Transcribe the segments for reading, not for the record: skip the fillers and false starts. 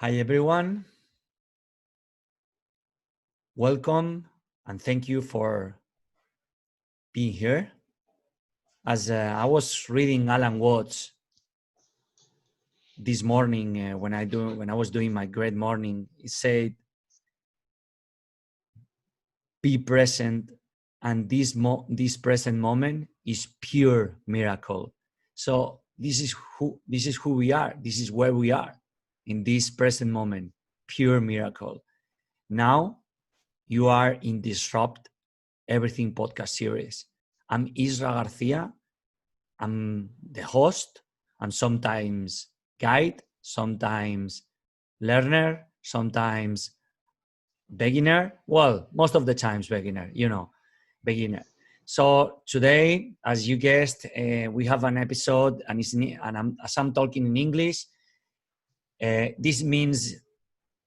Hi everyone, welcome and thank you for being here. As I was reading Alan Watts this morning when I was doing my great morning, he said, "Be present, and this present moment is pure miracle." So this is who we are. This is where we are in this present moment, pure miracle. Now you are in Disrupt Everything podcast series. I'm Isra García. I'm the host. I'm sometimes guide, sometimes learner, sometimes beginner. Well, most of the times beginner, beginner. So today, as you guessed, we have an episode, and as I'm talking in English, this means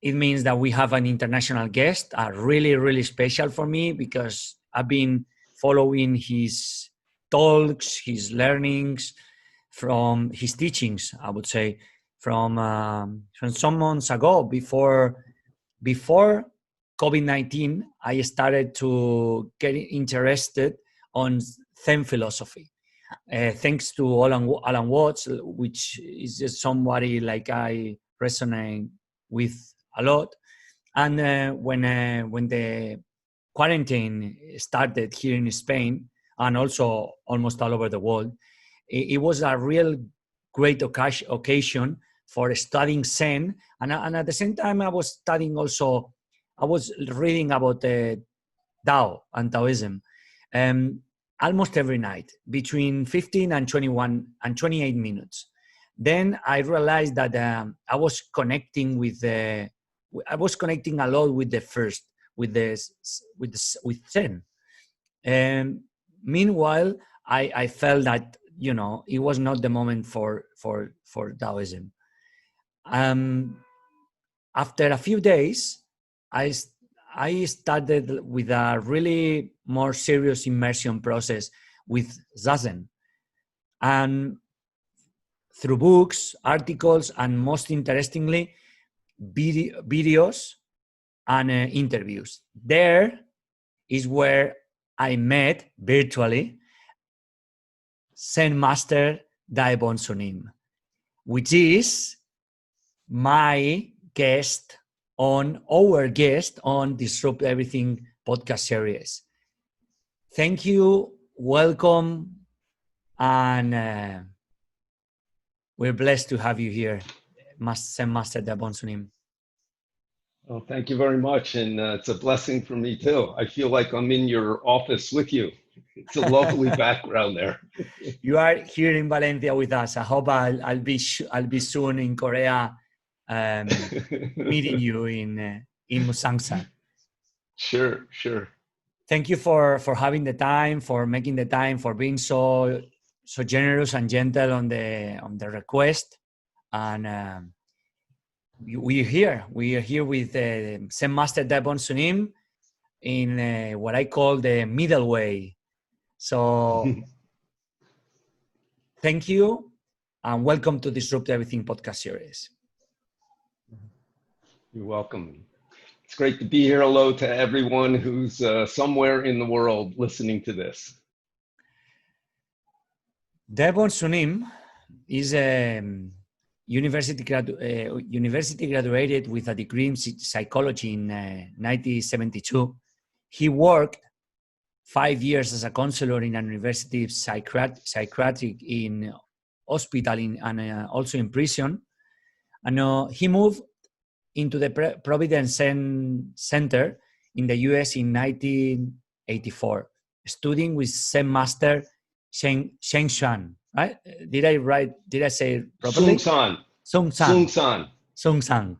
that we have an international guest, really, really special for me because I've been following his talks, his learnings, from his teachings, I would say, from some months ago. Before COVID-19, I started to get interested on Zen philosophy. Thanks to Alan Watts, which is just somebody like I resonate with a lot. And when the quarantine started here in Spain and also almost all over the world, it was a real great occasion for studying Zen. And at the same time, I was reading about Tao and Taoism almost every night between 15 and 21 and 28 minutes. Then I realized that I was connecting a lot with Zen. Meanwhile, I felt that it was not the moment for Taoism. After a few days, I started with a really more serious immersion process with Zazen, and through books, articles, and most interestingly, videos and interviews. There is where I met virtually Zen Master Dae Bong Sunim, which is our guest on Disrupt Everything podcast series. Thank you, welcome, and we're blessed to have you here, Zen Master Dae Bong Sunim. Well, thank you very much, and it's a blessing for me too. I feel like I'm in your office with you. It's a lovely background there. You are here in Valencia with us. I hope I'll be soon in Korea, meeting you in Musangsang. Sure. Thank you for having the time, for making the time, for being so generous and gentle on the request. And we are here. We are here with Zen Master Dae Bong Sunim in what I call the middle way. So thank you and welcome to Disrupt Everything podcast series. You're welcome. It's great to be here. Hello to everyone who's somewhere in the world listening to this. Dae Bong Sunim is a university graduated with a degree in psychology in 1972. He worked 5 years as a counselor in a university psychiatric in hospital and also in prison. And he moved into the Providence Zen Center in the US in 1984, studying with Zen Master Sheng Shan. Right? Did I say it properly? Sung San.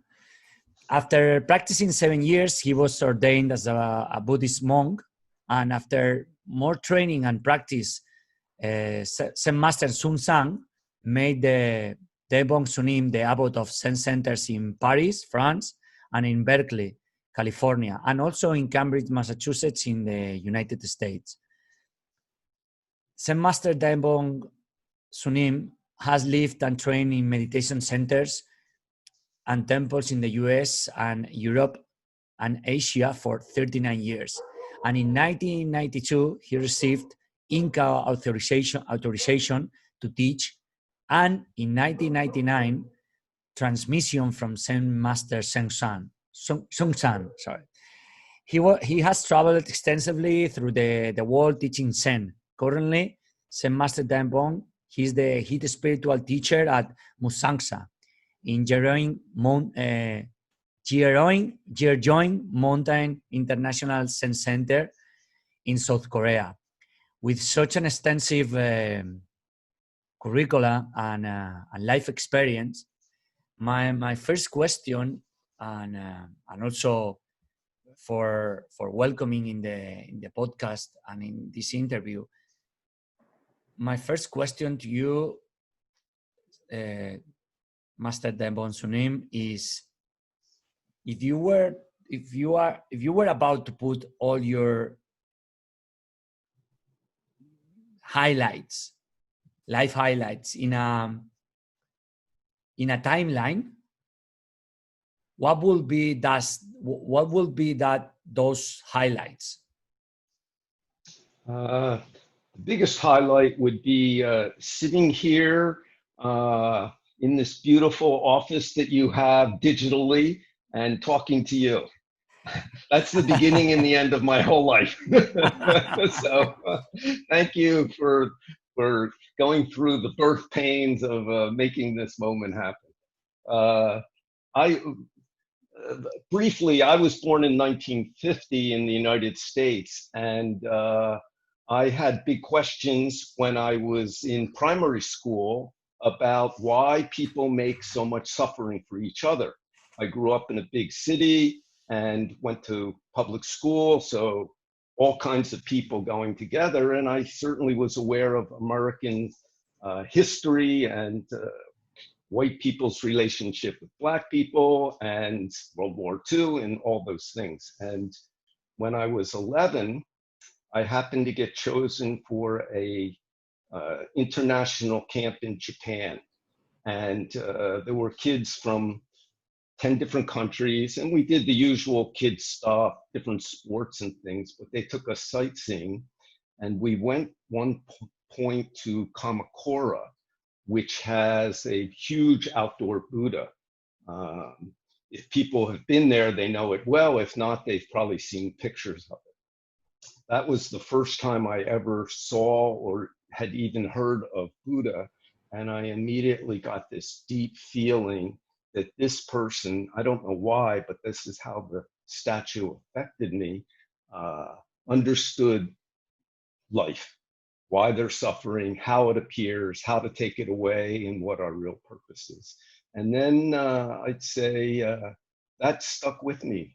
After practicing 7 years, he was ordained as a Buddhist monk. And after more training and practice, Zen Master Sun San made the Dae Bong Sunim the abbot of Zen centers in Paris, France, and in Berkeley, California, and also in Cambridge, Massachusetts, in the United States. Zen Master Dae Bong Sunim has lived and trained in meditation centers and temples in the US and Europe and Asia for 39 years. And in 1992, he received Inca authorization to teach. And in 1999, transmission from Zen Master Sung San. Sorry. He has traveled extensively through the world teaching Zen. Currently, Zen Master Dae Bong, he's the head spiritual teacher at Musangsa in Jeroen Mountain International Zen Center in South Korea. With such an extensive curricula and life experience, my first question, and also for welcoming in the podcast and in this interview, my first question to you, Master Dae Bong Sunim, is if you were about to put all your highlights, life highlights in a timeline, what will be those highlights? The biggest highlight would be sitting here in this beautiful office that you have digitally and talking to you. That's the beginning and the end of my whole life. So thank you for going through the birth pains of making this moment happen. Briefly, I was born in 1950 in the United States, and I had big questions when I was in primary school about why people make so much suffering for each other. I grew up in a big city and went to public school, so all kinds of people going together, and I certainly was aware of American history and white people's relationship with Black people and World War II and all those things. And when I was 11, I happened to get chosen for a international camp in Japan. And there were kids from 10 different countries, and we did the usual kid stuff, different sports and things, but they took us sightseeing. And we went one point to Kamakura, which has a huge outdoor Buddha. If people have been there, they know it well. If not, they've probably seen pictures of it. That was the first time I ever saw or had even heard of Buddha. And I immediately got this deep feeling that this person, I don't know why, but this is how the statue affected me, understood life, why they're suffering, how it appears, how to take it away, and what our real purpose is. And then I'd say that stuck with me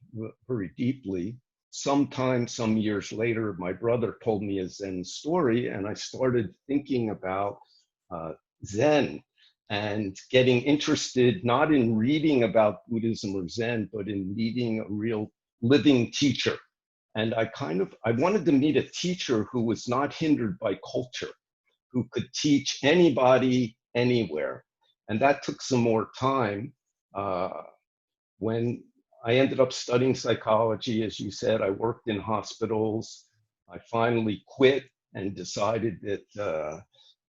very deeply. Sometime, some years later, my brother told me a Zen story, and I started thinking about Zen and getting interested, not in reading about Buddhism or Zen, but in meeting a real living teacher. And I wanted to meet a teacher who was not hindered by culture, who could teach anybody, anywhere. And that took some more time. When I ended up studying psychology, as you said, I worked in hospitals. I finally quit and decided that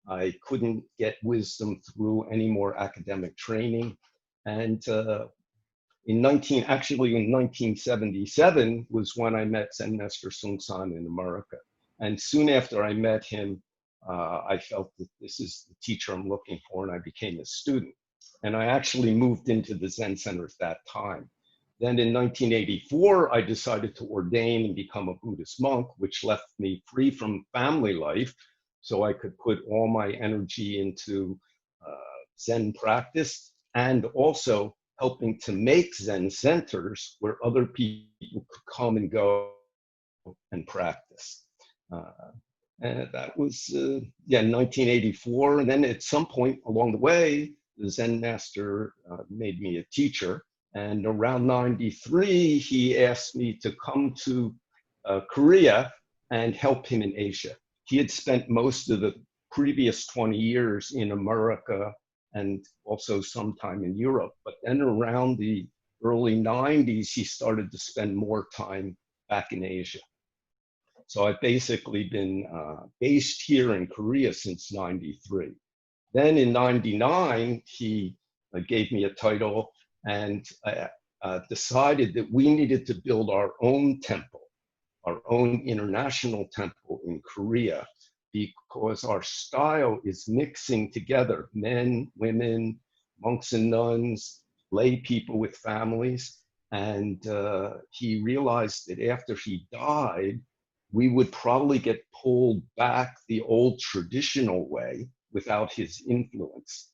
I couldn't get wisdom through any more academic training. And in 1977 was when I met Zen Master Sung San in America. And soon after I met him, I felt that this is the teacher I'm looking for, and I became a student. And I actually moved into the Zen Center at that time. Then in 1984, I decided to ordain and become a Buddhist monk, which left me free from family life, so I could put all my energy into Zen practice and also helping to make Zen centers where other people could come and go and practice. And that was, 1984. And then at some point along the way, the Zen master made me a teacher. And around 93, he asked me to come to Korea and help him in Asia. He had spent most of the previous 20 years in America and also sometime in Europe. But then around the early 90s, he started to spend more time back in Asia. So I've basically been based here in Korea since 93. Then in 99, he gave me a title and decided that we needed to build our own temple, our own international temple in Korea, because our style is mixing together men, women, monks and nuns, lay people with families. And he realized that after he died, we would probably get pulled back the old traditional way without his influence,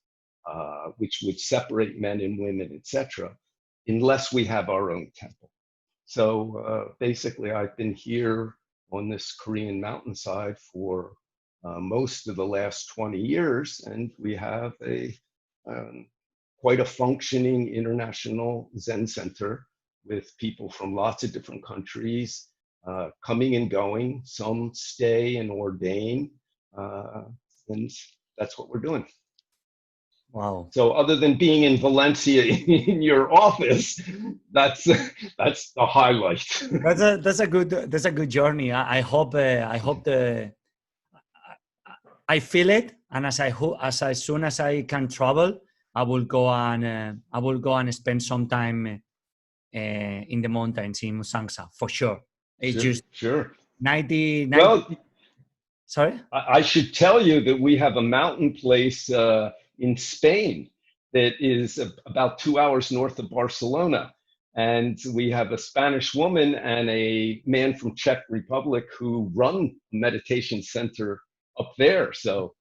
which would separate men and women, etc., unless we have our own temple. So basically, I've been here on this Korean mountainside for most of the last 20 years, and we have a quite a functioning international Zen center with people from lots of different countries coming and going. Some stay and ordain, and that's what we're doing. Wow. So other than being in Valencia in your office, that's the highlight. That's a good journey. I hope I feel it, and as soon as I can travel, I will go and spend some time in the mountains in Musangsa for sure. It's Sure. 90. Well, sorry? I should tell you that we have a mountain place in Spain that is about 2 hours north of Barcelona. And we have a Spanish woman and a man from Czech Republic who run a meditation center up there. So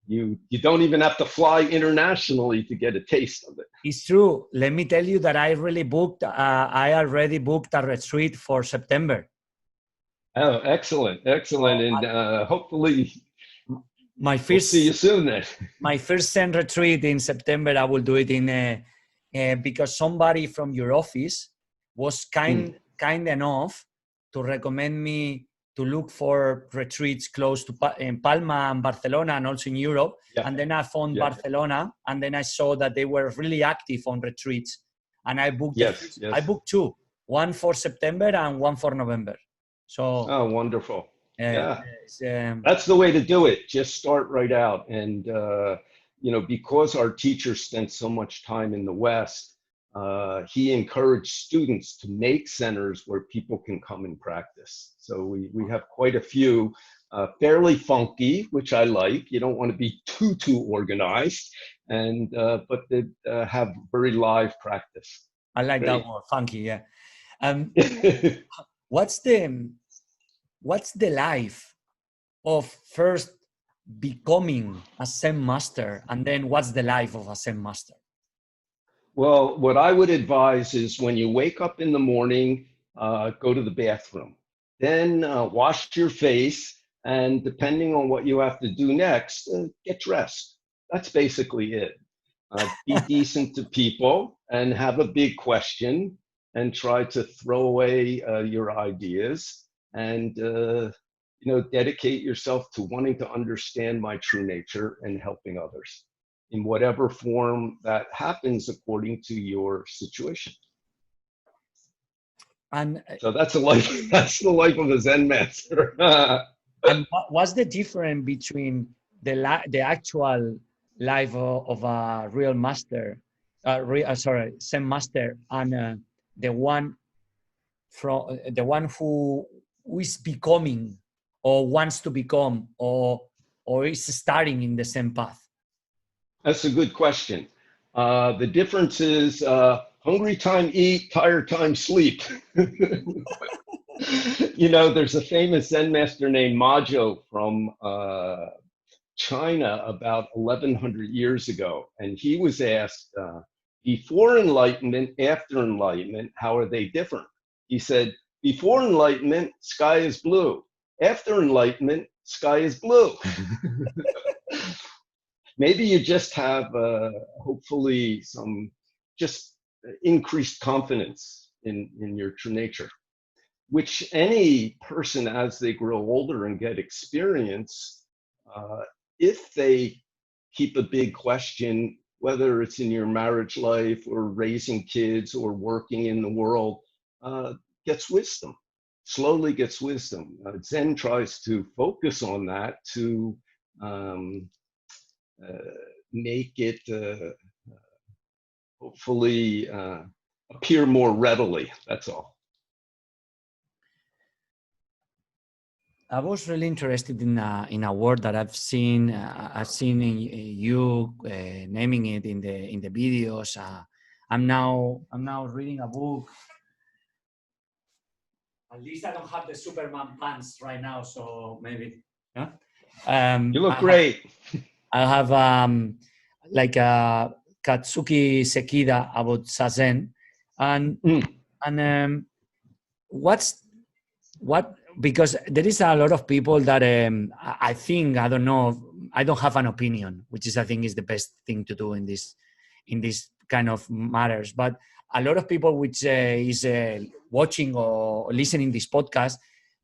you don't even have to fly internationally to get a taste of it. It's true. Let me tell you that I already booked a retreat for September. Oh, excellent. And hopefully we'll see you soon then. My first Zen retreat in September, I will do it in because somebody from your office was kind enough to recommend me to look for retreats close to in Palma and Barcelona and also in Europe. Yeah. And then I found Barcelona, and then I saw that they were really active on retreats. And I booked I booked two, one for September and one for November. So wonderful. That's the way to do it. Just start right out. And because our teacher spent so much time in the West, he encouraged students to make centers where people can come and practice. So we have quite a few, fairly funky, which I like. You don't want to be too organized, and but they have very live practice. I like that word, funky. Yeah. What's the life of first becoming a Zen master, and then what's the life of a Zen master? Well, what I would advise is when you wake up in the morning, go to the bathroom, then wash your face, and depending on what you have to do next, get dressed. That's basically it. Be decent to people and have a big question and try to throw away your ideas and dedicate yourself to wanting to understand my true nature and helping others in whatever form that happens according to your situation. And so that's the life of a Zen master. And what's the difference between the actual life of a real master, Zen master, and the one who is becoming or wants to become or is starting in the Zen path? That's a good question. The difference is hungry time eat, tired time sleep. There's a famous Zen master named Majo from China about 1100 years ago. And he was asked, before enlightenment, after enlightenment, how are they different? He said, before enlightenment, sky is blue. After enlightenment, sky is blue. Maybe you just have, hopefully, some just increased confidence in your true nature, which any person, as they grow older and get experience, if they keep a big question whether it's in your marriage life or raising kids or working in the world, gets wisdom, slowly gets wisdom. Zen tries to focus on that to make it hopefully appear more readily. That's all. I was really interested in a word that I've seen in you naming it in the videos. I'm now reading a book. At least I don't have the Superman pants right now, so maybe. Yeah. You look great. I have like a Katsuki Sekida about Zazen, and what because there is a lot of people that I think, I don't know, I don't have an opinion, which is, I think, is the best thing to do in this kind of matters. But a lot of people which is watching or listening this podcast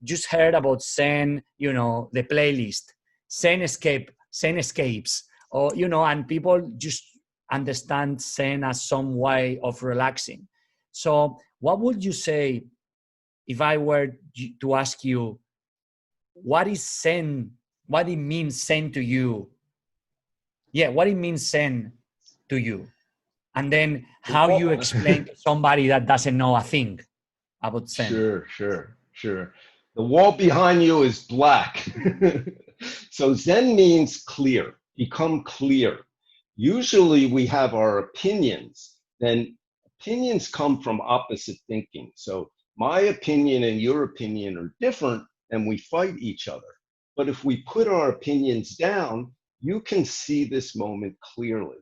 just heard about Zen, you know, the playlist, Zen escapes, or, you know, and people just understand Zen as some way of relaxing. So what would you say if I were to ask you, what is Zen? What it means Zen to you? Yeah, what it means Zen to you? And then how you explain to somebody that doesn't know a thing about Zen. Sure. The wall behind you is black. So Zen means clear, become clear. Usually we have our opinions, then opinions come from opposite thinking. So my opinion and your opinion are different and we fight each other. But if we put our opinions down, you can see this moment clearly.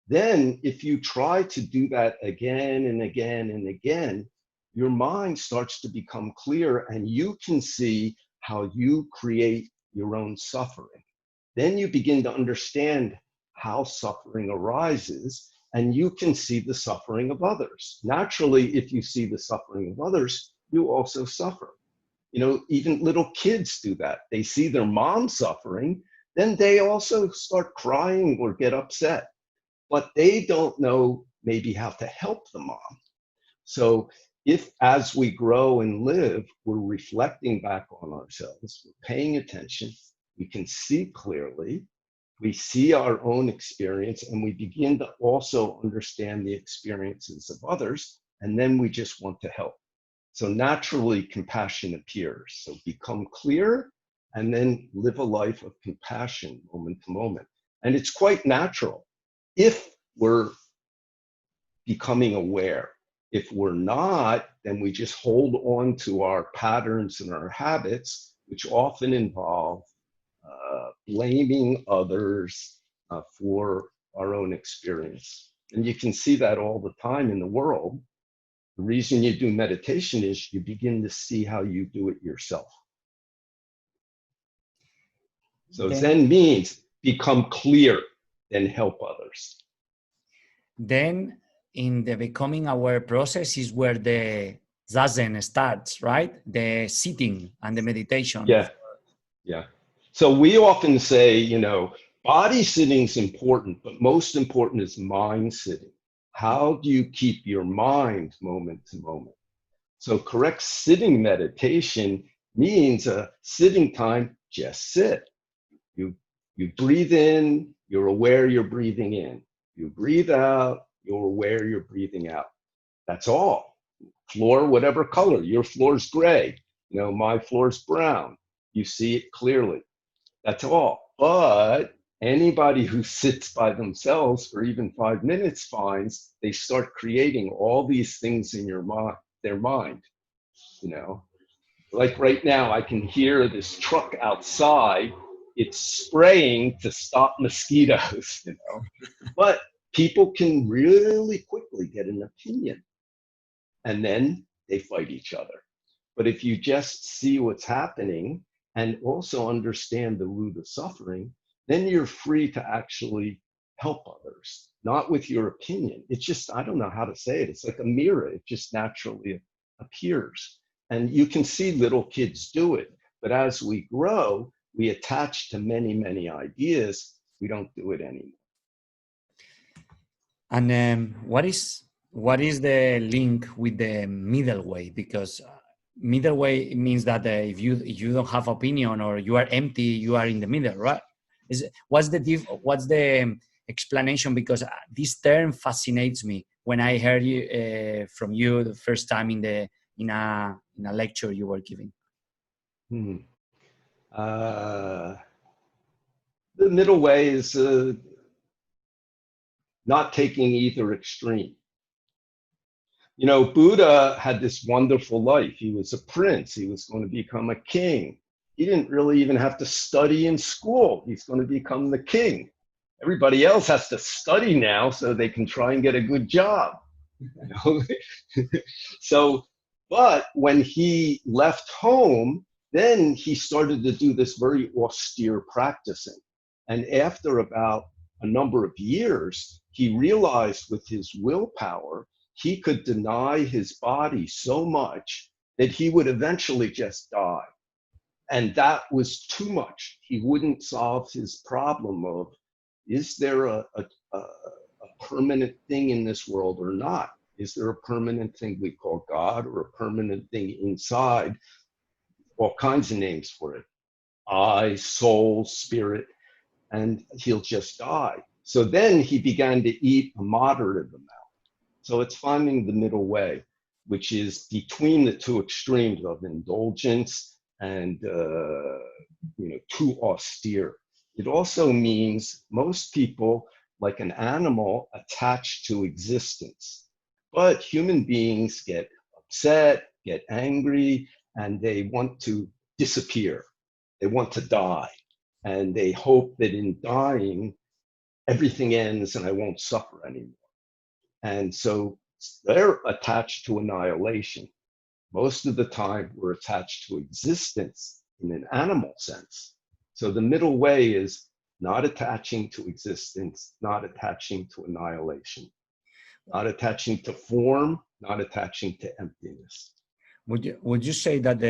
Then if you try to do that again and again and again, your mind starts to become clear and you can see how you create your own suffering. Then you begin to understand how suffering arises and you can see the suffering of others. Naturally, if you see the suffering of others, you also suffer. You know, even little kids do that. They see their mom suffering, then they also start crying or get upset. But they don't know maybe how to help the mom. So if as we grow and live, we're reflecting back on ourselves, we're paying attention, we can see clearly, we see our own experience, and we begin to also understand the experiences of others, and then we just want to help. So naturally, compassion appears. So become clear, and then live a life of compassion moment to moment. And it's quite natural if we're becoming aware. If we're not, then we just hold on to our patterns and our habits, which often involve blaming others for our own experience. And you can see that all the time in the world. The reason you do meditation is you begin to see how you do it yourself. So Zen means become clear, then help others. Then in the becoming aware process is where the Zazen starts, right? The sitting and the meditation. Yeah. So we often say, you know, body sitting is important, but most important is mind sitting. How do you keep your mind moment to moment? So correct sitting meditation means a sitting time, just sit. You breathe in, you're aware you're breathing in. You breathe out, you're aware you're breathing out. That's all. Floor, whatever color. Your floor's gray. You know, my floor's brown. You see it clearly. That's all. But anybody who sits by themselves for even 5 minutes finds they start creating all these things in their mind. You know, like right now, I can hear this truck outside. It's spraying to stop mosquitoes, you know. But people can really quickly get an opinion and then they fight each other. But if you just see what's happening and also understand the root of suffering, then you're free to actually help others, not with your opinion. It's just, I don't know how to say it. It's like a mirror. It just naturally appears. And you can see little kids do it. But as we grow, we attach to many, many ideas. We don't do it anymore. And what is the link with the middle way? Because middle way means that if you don't have opinion or you are empty, you are in the middle, right? What's the explanation? Because this term fascinates me. When I heard you from you the first time in a lecture you were giving. Hmm. The middle way is not taking either extreme. You know, Buddha had this wonderful life. He was a prince. He was going to become a king. He didn't really even have to study in school. He's going to become the king. Everybody else has to study now so they can try and get a good job. You know? So, but when he left home, then he started to do this very austere practicing. And after about a number of years, he realized with his willpower, he could deny his body so much that he would eventually just die. And that was too much. He wouldn't solve his problem of, is there a permanent thing in this world or not? Is there a permanent thing we call God or a permanent thing inside? All kinds of names for it. I, soul, spirit, and he'll just die. So then he began to eat a moderate amount. So it's finding the middle way, which is between the two extremes of indulgence and too austere. It also means most people, like an animal, attached to existence. But human beings get upset, get angry, and they want to disappear. They want to die. And they hope that in dying, everything ends and I won't suffer anymore. And so they're attached to annihilation. Most of the time, we're attached to existence in an animal sense. So the middle way is not attaching to existence, not attaching to annihilation, not attaching to form, not attaching to emptiness. Would you say that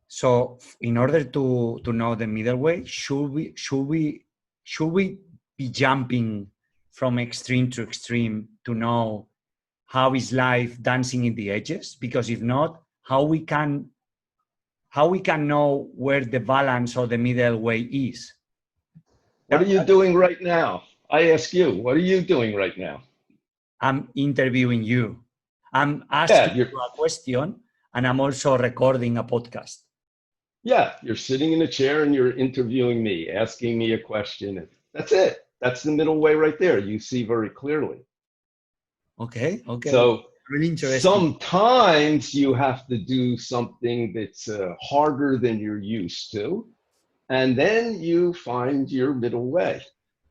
so in order to know the middle way, should we be jumping from extreme to extreme to know how is life dancing in the edges? Because if not, how we can know where the balance or the middle way is? What are you doing right now? I ask you, what are you doing right now? I'm interviewing you. I'm asking you a question, and I'm also recording a podcast. Yeah, you're sitting in a chair and you're interviewing me, asking me a question. That's it. That's the middle way right there. You see very clearly. Okay. So really interesting. Sometimes you have to do something that's harder than you're used to, and then you find your middle way.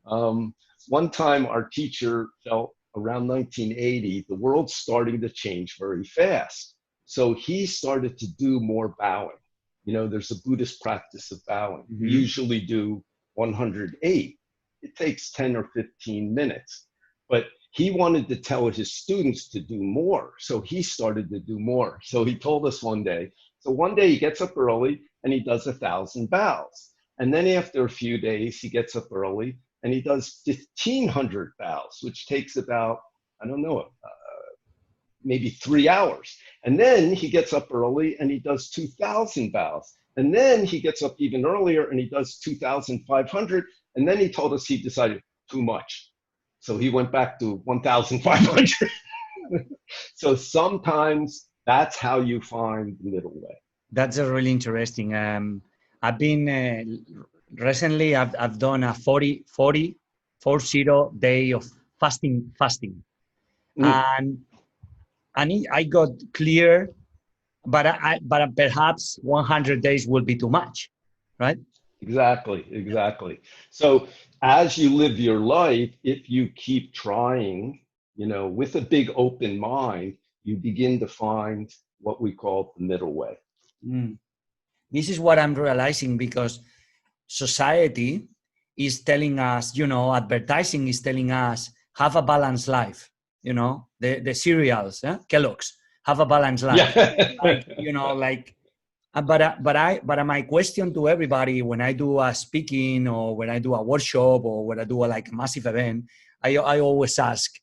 One time our teacher felt around 1980, the world's starting to change very fast. So he started to do more bowing. You know, there's a Buddhist practice of bowing. Mm-hmm. We usually do 108. It takes 10 or 15 minutes. But he wanted to tell his students to do more. So he started to do more. So he told us one day. So one day he gets up early and he does 1,000 bows. And then after a few days, he gets up early and he does 1,500 bows, which takes about, maybe 3 hours. And then he gets up early and he does 2,000 bows. And then he gets up even earlier and he does 2,500. And then he told us he decided too much. So he went back to 1,500. So sometimes that's how you find the middle way. That's a really interesting. I've been recently. I've done a 40 day of fasting, and I got clear, but perhaps 100 days will be too much, right? Exactly. So as you live your life, if you keep trying, with a big open mind, you begin to find what we call the middle way. This is what I'm realizing, because society is telling us, advertising is telling us, have a balanced life. The cereals, Kellogg's, have a balanced life. Yeah. But my question to everybody when I do a speaking or when I do a workshop or when I do a massive event, I always ask,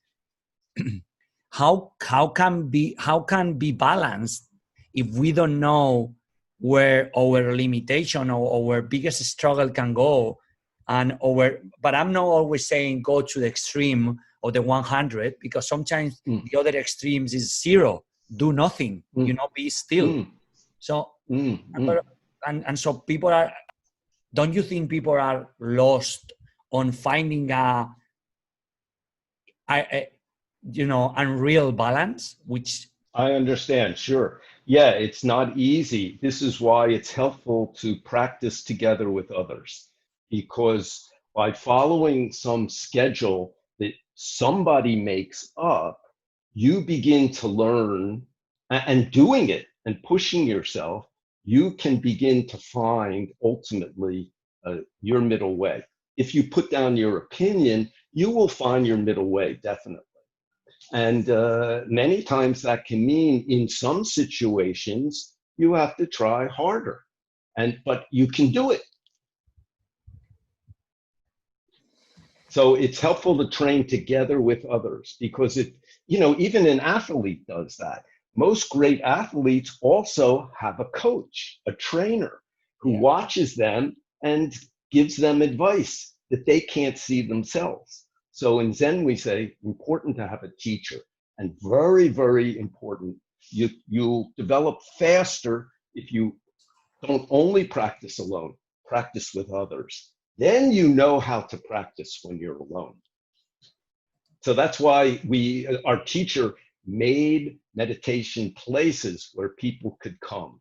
how can be balanced if we don't know where our limitation or our biggest struggle can go, but I'm not always saying go to the extreme of the 100, because sometimes the other extremes is 0, do nothing, be still. So and so people are, don't you think people are lost on finding a unreal balance, which I understand, sure. Yeah, it's not easy. This is why it's helpful to practice together with others, because by following some schedule that somebody makes up, you begin to learn, and doing it and pushing yourself, you can begin to find ultimately your middle way. If you put down your opinion, you will find your middle way, definitely. And many times that can mean in some situations, you have to try harder, but you can do it. So it's helpful to train together with others, because even an athlete does that. Most great athletes also have a coach, a trainer who watches them and gives them advice that they can't see themselves. So in Zen, we say important to have a teacher, and very, very important. You'll develop faster if you don't only practice alone, practice with others. Then you know how to practice when you're alone. So that's why our teacher made meditation places where people could come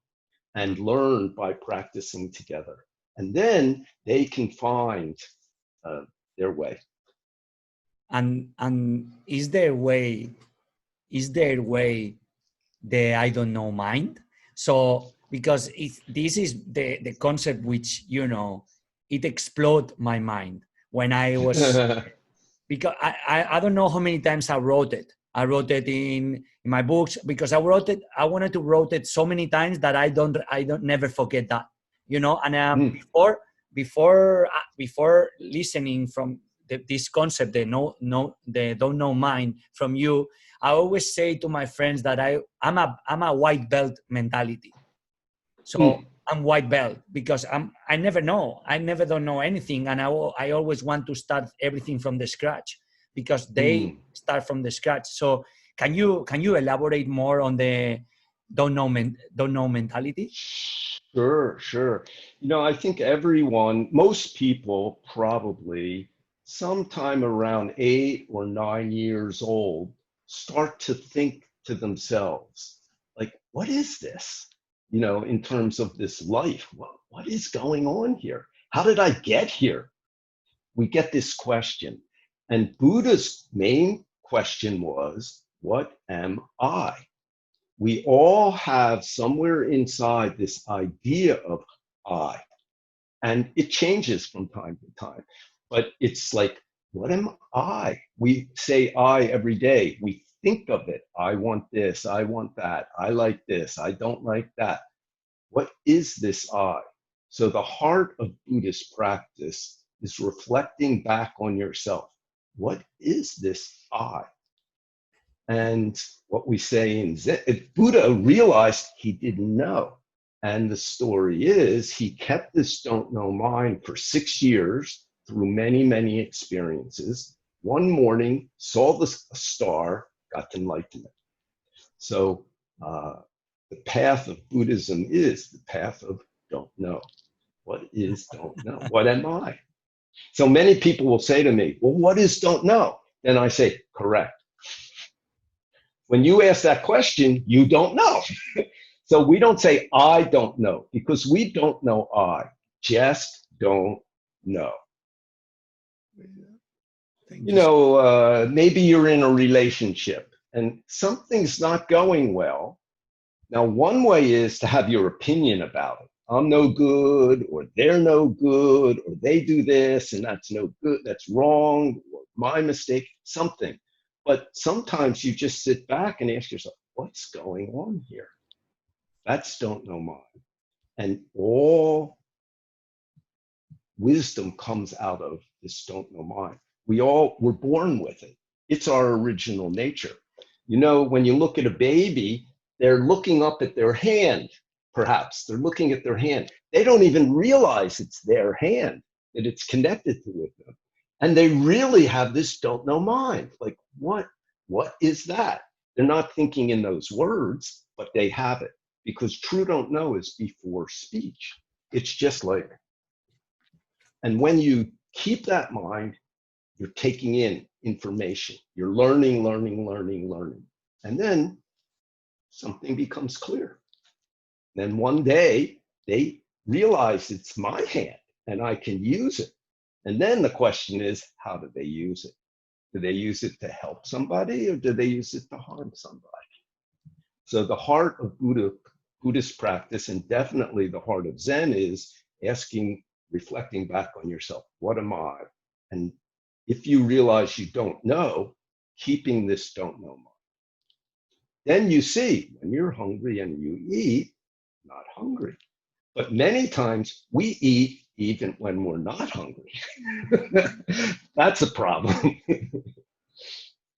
and learn by practicing together. And then they can find their way. And is there a way the I don't know mind? So because this is the concept which it exploded my mind when I was because I don't know how many times I wrote it. I wrote it in my books, because I wanted to wrote it so many times that I don't never forget that, and before listening from this concept, the don't know mind from you, I always say to my friends that I'm a white belt mentality. So I'm white belt because I never know. I never don't know anything, and I always want to start everything from the scratch, because they start from the scratch. So can you elaborate more on the don't know mentality? Sure. I think most people probably sometime around 8 or 9 years old start to think to themselves, like, what is this? In terms of this life, what is going on here? How did I get here? We get this question. And Buddha's main question was, what am I? We all have somewhere inside this idea of I, and it changes from time to time. But it's like, what am I? We say I every day. We think of it. I want this. I want that. I like this. I don't like that. What is this I? So the heart of Buddhist practice is reflecting back on yourself. What is this I? And what we say in Zen, Buddha realized he didn't know. And the story is he kept this don't know mind for 6 years through many, many experiences. One morning, saw the star, got enlightenment. So the path of Buddhism is the path of don't know. What is don't know? What am I? So many people will say to me, well, what is don't know? Then I say, correct. When you ask that question, you don't know. So we don't say, I don't know, because we don't know I, just don't know. Maybe you're in a relationship and something's not going well. Now, one way is to have your opinion about it. I'm no good, or they're no good, or they do this and that's no good, that's wrong, or my mistake, something. But sometimes you just sit back and ask yourself, what's going on here? That's don't know mind. And all wisdom comes out of this don't know mind. We all were born with it. It's our original nature. You know, when you look at a baby, they're looking up at their hand, perhaps. They're looking at their hand. They don't even realize it's their hand, that it's connected to with them. And they really have this don't know mind. Like, what is that? They're not thinking in those words, but they have it. Because true don't know is before speech. It's just later. And when you keep that mind, you're taking in information. You're learning. And then something becomes clear. Then one day they realize it's my hand and I can use it. And then the question is, how do they use it? Do they use it to help somebody or do they use it to harm somebody? So the heart of Buddhist practice, and definitely the heart of Zen, is reflecting back on yourself. What am I? And if you realize you don't know, keeping this don't know mind. Then you see when you're hungry and you eat, not hungry. But many times we eat even when we're not hungry. That's a problem.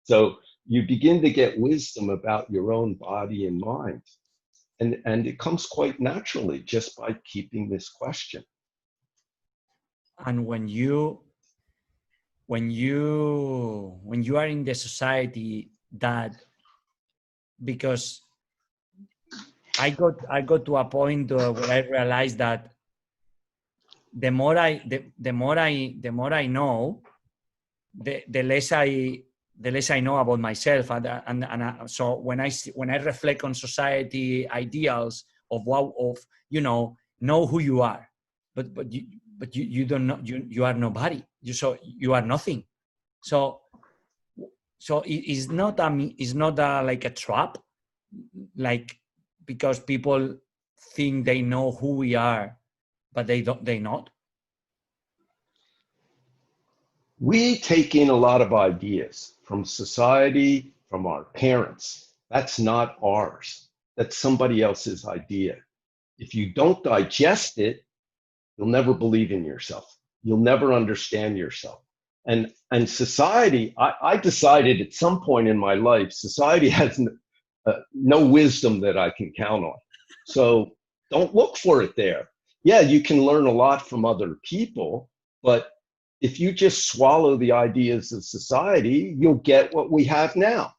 So you begin to get wisdom about your own body and mind. And it comes quite naturally just by keeping this question. And when you are in the society that, because I got to a point where I realized that the more I know, the less I know about myself, and so when I reflect on society ideals of know who you are, but you don't know, you are nobody. You are nothing. So it's not like a trap, like, because people think they know who we are, but they not. We take in a lot of ideas from society, from our parents. That's not ours. That's somebody else's idea. If you don't digest it, you'll never believe in yourself. You'll never understand yourself. And society, I decided at some point in my life, society has no wisdom that I can count on. So don't look for it there. Yeah, you can learn a lot from other people, but if you just swallow the ideas of society, you'll get what we have now,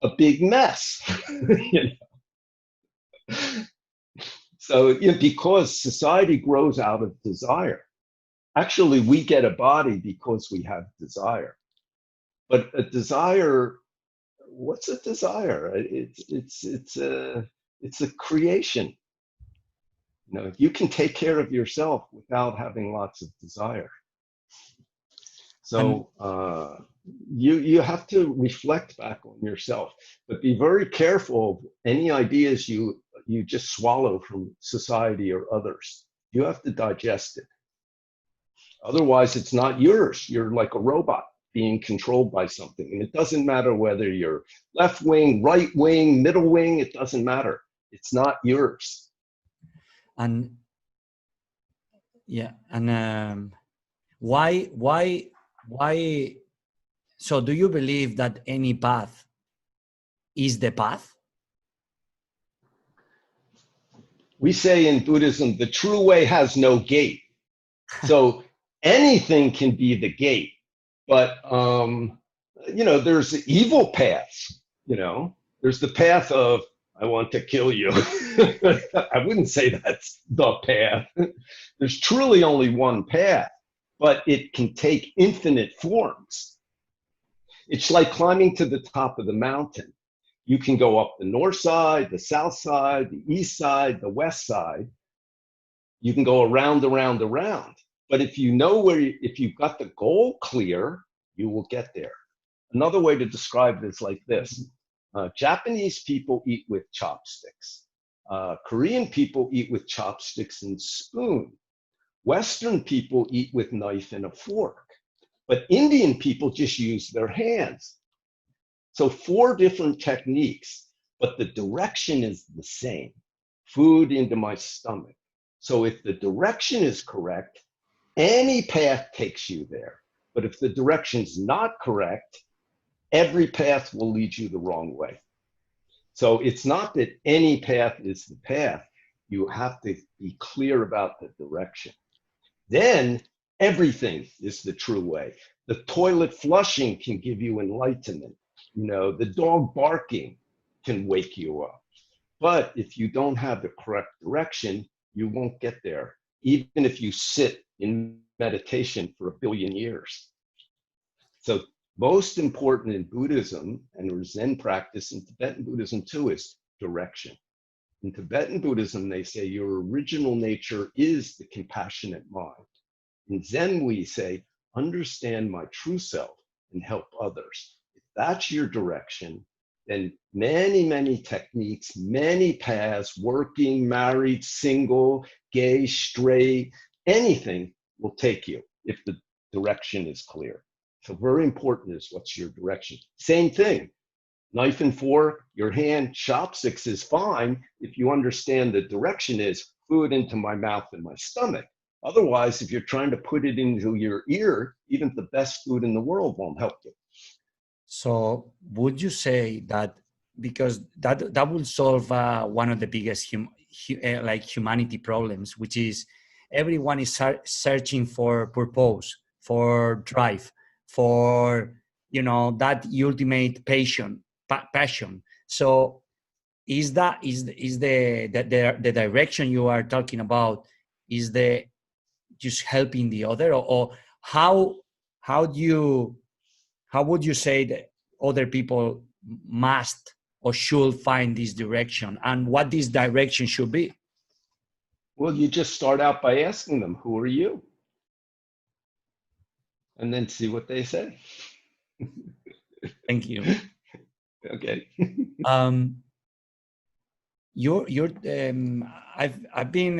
a big mess. You know? So because society grows out of desire. Actually, we get a body because we have desire. But a desire, what's a desire? It's a creation. You know, you can take care of yourself without having lots of desire. So you have to reflect back on yourself, but be very careful of any ideas you just swallow from society or others. You have to digest it. Otherwise, it's not yours. You're like a robot being controlled by something. And it doesn't matter whether you're left wing, right wing, middle wing, it doesn't matter. It's not yours. And yeah, and why? So do you believe that any path is the path? We say in Buddhism, the true way has no gate. So anything can be the gate, but there's evil paths. There's the path of I want to kill you. I wouldn't say that's the path. There's truly only one path, but it can take infinite forms. It's like climbing to the top of the mountain. You can go up the north side, the south side, the east side, the west side. You can go around. But if you know if you've got the goal clear, you will get there. Another way to describe it is like this. Japanese people eat with chopsticks. Korean people eat with chopsticks and spoon. Western people eat with knife and a fork. But Indian people just use their hands. So 4 different techniques, but the direction is the same. Food into my stomach. So if the direction is correct, any path takes you there. But if the direction's not correct, every path will lead you the wrong way. So it's not that any path is the path. You have to be clear about the direction. Then everything is the true way. The toilet flushing can give you enlightenment. You know, the dog barking can wake you up. But if you don't have the correct direction, you won't get there, even if you sit in meditation for 1 billion years. So most important in Buddhism and Zen practice, in Tibetan Buddhism too, is direction. In Tibetan Buddhism, they say your original nature is the compassionate mind. In Zen, we say, understand my true self and help others. If that's your direction, then many, many techniques, many paths, working, married, single, gay, straight, anything will take you if the direction is clear. So very important is what's your direction. Same thing, knife and fork, your hand, chopsticks is fine if you understand the direction is food into my mouth and my stomach. Otherwise, if you're trying to put it into your ear, even the best food in the world won't help you. So would you say that, because that will solve one of the biggest humanity problems, which is everyone is searching for purpose, for drive, for, you know, that ultimate passion. So is the direction you are talking about, is the just helping the other, or how would you say that other people must or should find this direction, and what this direction should be? Well, you just start out by asking them, who are you? And then see what they say. Thank you. Okay. I've been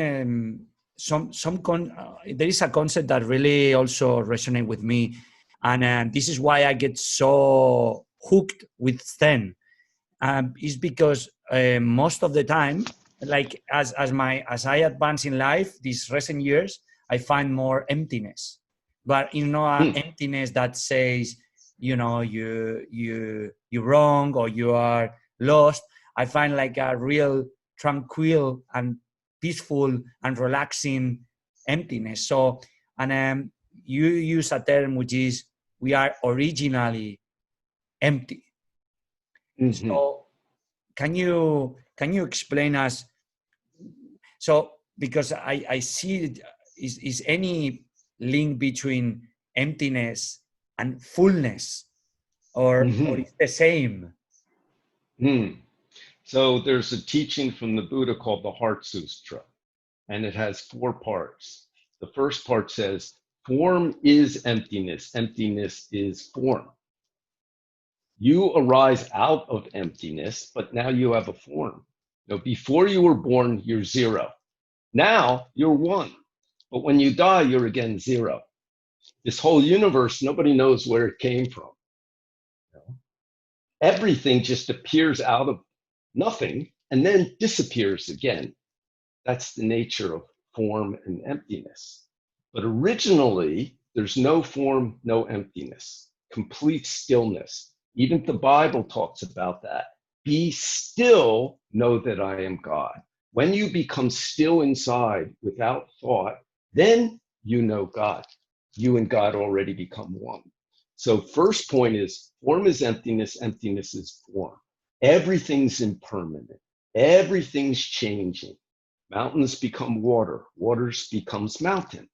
there is a concept that really also resonates with me, and this is why I get so hooked with Zen. Is because most of the time, like as I advance in life, these recent years, I find more emptiness, but emptiness that says, you know, you're wrong or you are lost. I find like a real tranquil and peaceful and relaxing emptiness. So, and you use a term which is, we are originally empty. Mm-hmm. So can you explain us? So, because I see, is any link between emptiness and fullness, or it's the same? So there's a teaching from the Buddha called the Heart Sutra, and it has 4 parts. The first part says, form is emptiness. Emptiness is form. You arise out of emptiness, but now you have a form. Now, before you were born, you're 0. Now you're 1. But when you die, you're again 0. This whole universe, nobody knows where it came from. Everything just appears out of nothing and then disappears again. That's the nature of form and emptiness. But originally, there's no form, no emptiness, complete stillness. Even the Bible talks about that. Be still, know that I am God. When you become still inside without thought, then you know God. You and God already become one. So first point is, form is emptiness, emptiness is form. Everything's impermanent. Everything's changing. Mountains become water. Water becomes mountain.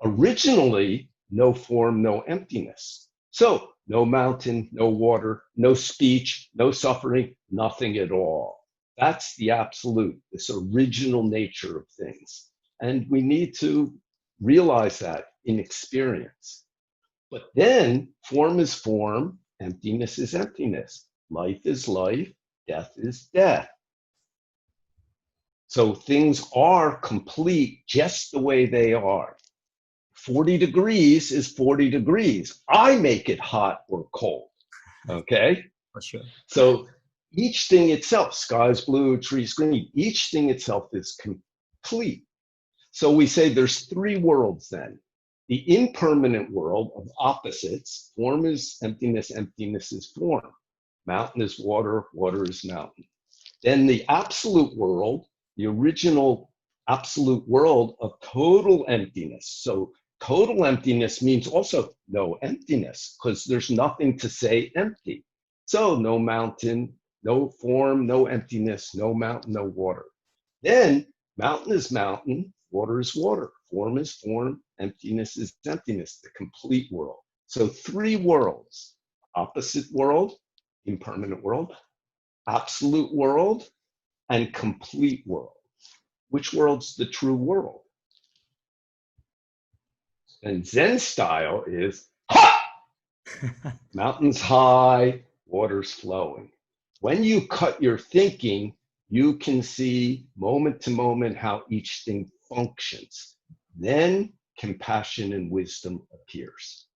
Originally, no form, no emptiness. So no mountain, no water, no speech, no suffering, nothing at all. That's the absolute, this original nature of things. And we need to realize that in experience. But then form is form, emptiness is emptiness. Life is life, death is death. So things are complete just the way they are. 40 degrees is 40 degrees. I make it hot or cold, okay? For sure. So each thing itself, sky's blue, trees green, each thing itself is complete. So we say there's 3 worlds then. the impermanent world of opposites. Form is emptiness, emptiness is form. Mountain is water, water is mountain. Then the absolute world, the original absolute world of total emptiness. So total emptiness means also no emptiness, because there's nothing to say empty. So no mountain, no form, no emptiness, no mountain, no water. Then mountain is mountain, water is water, form is form, emptiness is emptiness, the complete world. So three worlds: opposite world, impermanent world, absolute world, and complete world. Which world's the true world? And Zen style is, ha! Mountains high, water's flowing. When you cut your thinking, you can see moment to moment how each thing functions. Then compassion and wisdom appears.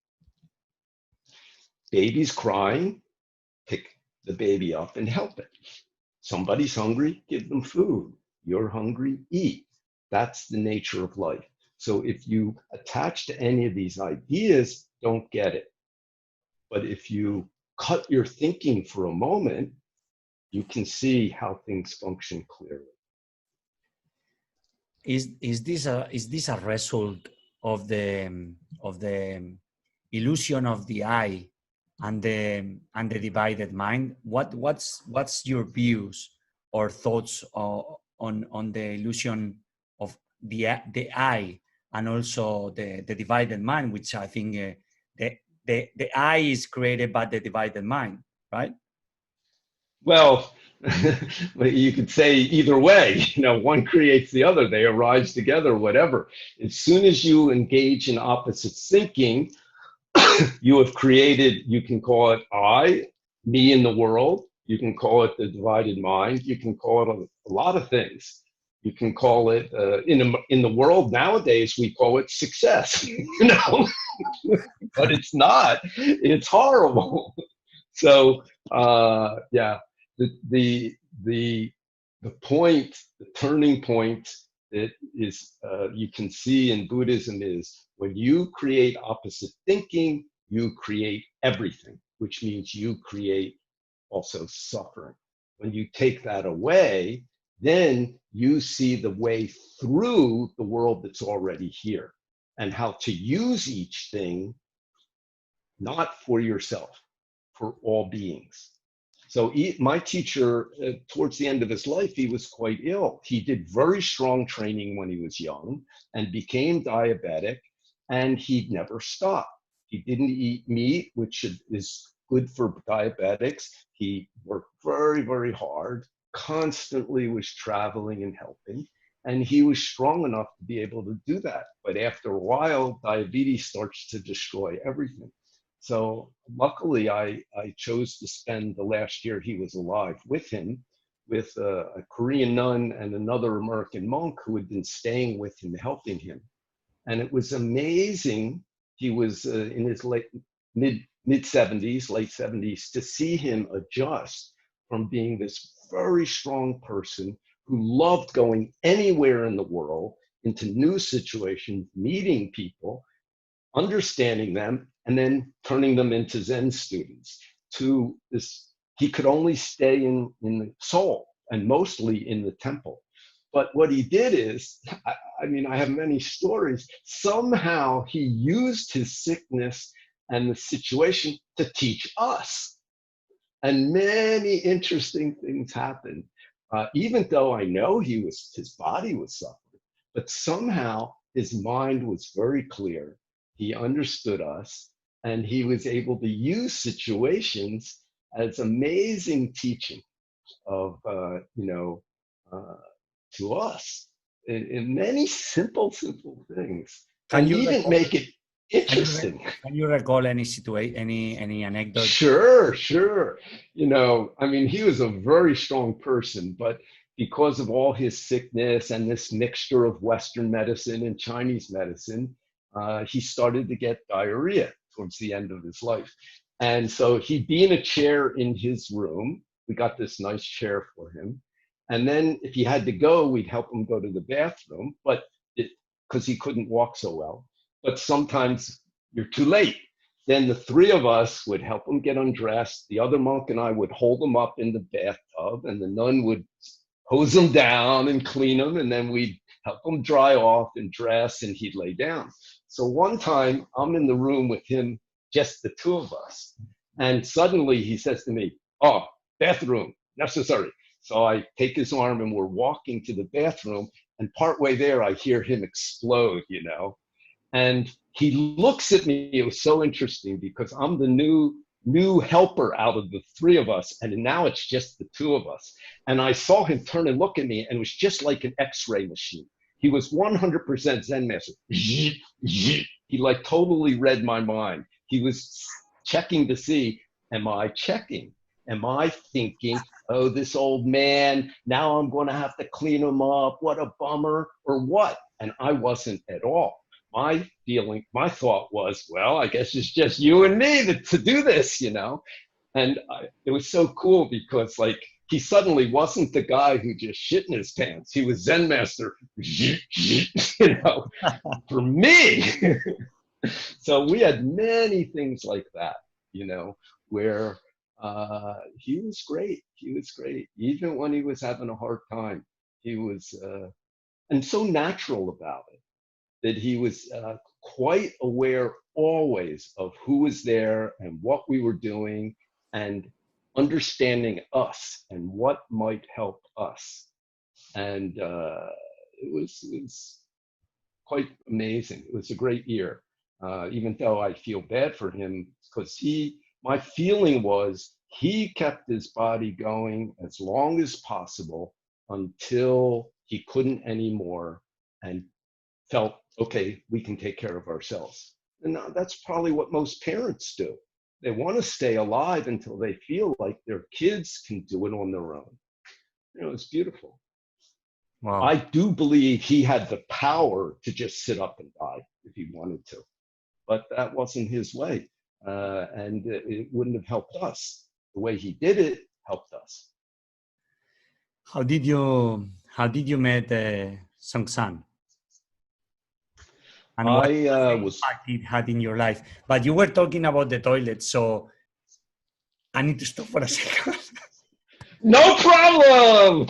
Baby's crying, pick the baby up and help it. Somebody's hungry, give them food. You're hungry, eat. That's the nature of life. So if you attach to any of these ideas, don't get it. But if you cut your thinking for a moment, you can see how things function clearly. Is this a result of the illusion of the I and the divided mind? What's your views or thoughts on the illusion of the I and also the divided mind, which I think the I is created by the divided mind, right? Well, you could say either way, one creates the other, they arise together, whatever. As soon as you engage in opposite thinking, you have created, you can call it I, me in the world, you can call it the divided mind, you can call it a lot of things. You can call it, in the world nowadays, we call it success, but it's not, it's horrible. So, yeah. The point, the turning point that is you can see in Buddhism is when you create opposite thinking, you create everything, which means you create also suffering. When you take that away, then you see the way through the world that's already here and how to use each thing, not for yourself, for all beings. So my teacher, towards the end of his life, he was quite ill. He did very strong training when he was young and became diabetic, and he never stopped. He didn't eat meat, which is good for diabetics. He worked very, very hard, constantly was traveling and helping, and he was strong enough to be able to do that. But after a while, diabetes starts to destroy everything. So luckily, I chose to spend the last year he was alive with him, with a Korean nun and another American monk who had been staying with him, helping him. And it was amazing. He was in his mid 70s, late 70s, to see him adjust from being this very strong person who loved going anywhere in the world into new situations, meeting people, understanding them, and then turning them into Zen students, to this. He could only stay in the Seoul and mostly in the temple. But what he did is, I have many stories. Somehow he used his sickness and the situation to teach us. And many interesting things happened, even though I know his body was suffering, but somehow his mind was very clear. He understood us, and he was able to use situations as amazing teaching of, to us in many simple things. And he didn't make it interesting. Can you recall any situation, any anecdote? Sure. He was a very strong person, but because of all his sickness and this mixture of Western medicine and Chinese medicine, he started to get diarrhea towards the end of his life. And so he'd be in a chair in his room. We got this nice chair for him. And then if he had to go, we'd help him go to the bathroom, but because he couldn't walk so well. but sometimes you're too late. Then the three of us would help him get undressed. The other monk and I would hold him up in the bathtub, and the nun would hose him down and clean him, and then we'd help him dry off and dress, and he'd lay down. So one time I'm in the room with him, just the two of us, and suddenly he says to me, "Oh, bathroom necessary." So I take his arm and we're walking to the bathroom, and partway there I hear him explode, you know. And he looks at me. It was so interesting because I'm the new helper out of the three of us, and now it's just the two of us. And I saw him turn and look at me, and it was just like an X-ray machine. He was 100% Zen master. He like totally read my mind. He was checking to see, am I checking? Am I thinking, oh, this old man, now I'm going to have to clean him up. What a bummer, or what? And I wasn't at all. My feeling, my thought was, well, I guess it's just you and me to do this, you know? And it was so cool because like, he suddenly wasn't the guy who just shit in his pants. He was Zen master, you know, for me. So we had many things like that, you know, where he was great. He was great. Even when he was having a hard time, he was, and so natural about it, that he was quite aware always of who was there and what we were doing and understanding us and what might help us. And it was quite amazing. It was a great year, even though I feel bad for him because my feeling was he kept his body going as long as possible until he couldn't anymore and felt, okay, we can take care of ourselves. And that's probably what most parents do. They want to stay alive until they feel like their kids can do it on their own. You know, it's beautiful. Wow. I do believe he had the power to just sit up and die if he wanted to, but that wasn't his way. And it wouldn't have helped us. The way he did it helped us. How did you meet Songsan? And what impact it had in your life? But you were talking about the toilet, so I need to stop for a second. No problem.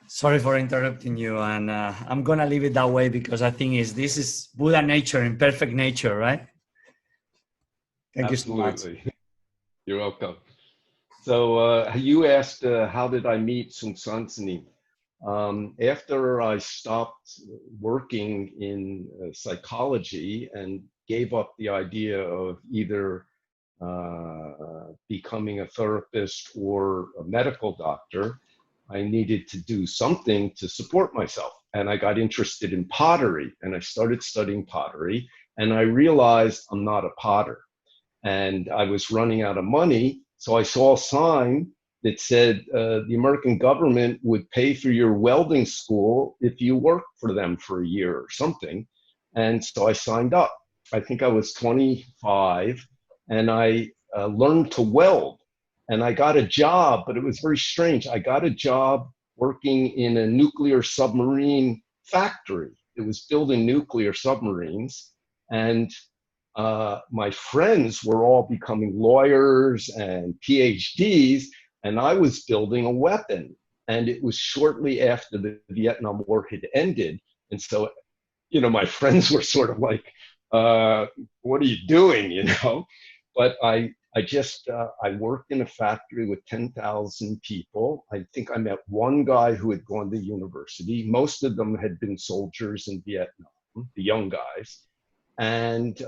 Sorry for interrupting you, and I'm gonna leave it that way because I think this is Buddha nature in perfect nature, right? Thank you so much. Absolutely. You're welcome. So you asked, how did I meet Sunsancini? After I stopped working in psychology and gave up the idea of either becoming a therapist or a medical doctor, I needed to do something to support myself. And I got interested in pottery, and I started studying pottery, and I realized I'm not a potter. And I was running out of money, so I saw a sign that said the American government would pay for your welding school if you worked for them for a year or something. And so I signed up. I think I was 25, and I learned to weld. And I got a job, but it was very strange. I got a job working in a nuclear submarine factory. It was building nuclear submarines. And my friends were all becoming lawyers and PhDs, and I was building a weapon. And it was shortly after the Vietnam War had ended. And so, you know, my friends were sort of like, what are you doing, you know? But I worked in a factory with 10,000 people. I think I met one guy who had gone to university. Most of them had been soldiers in Vietnam, the young guys. And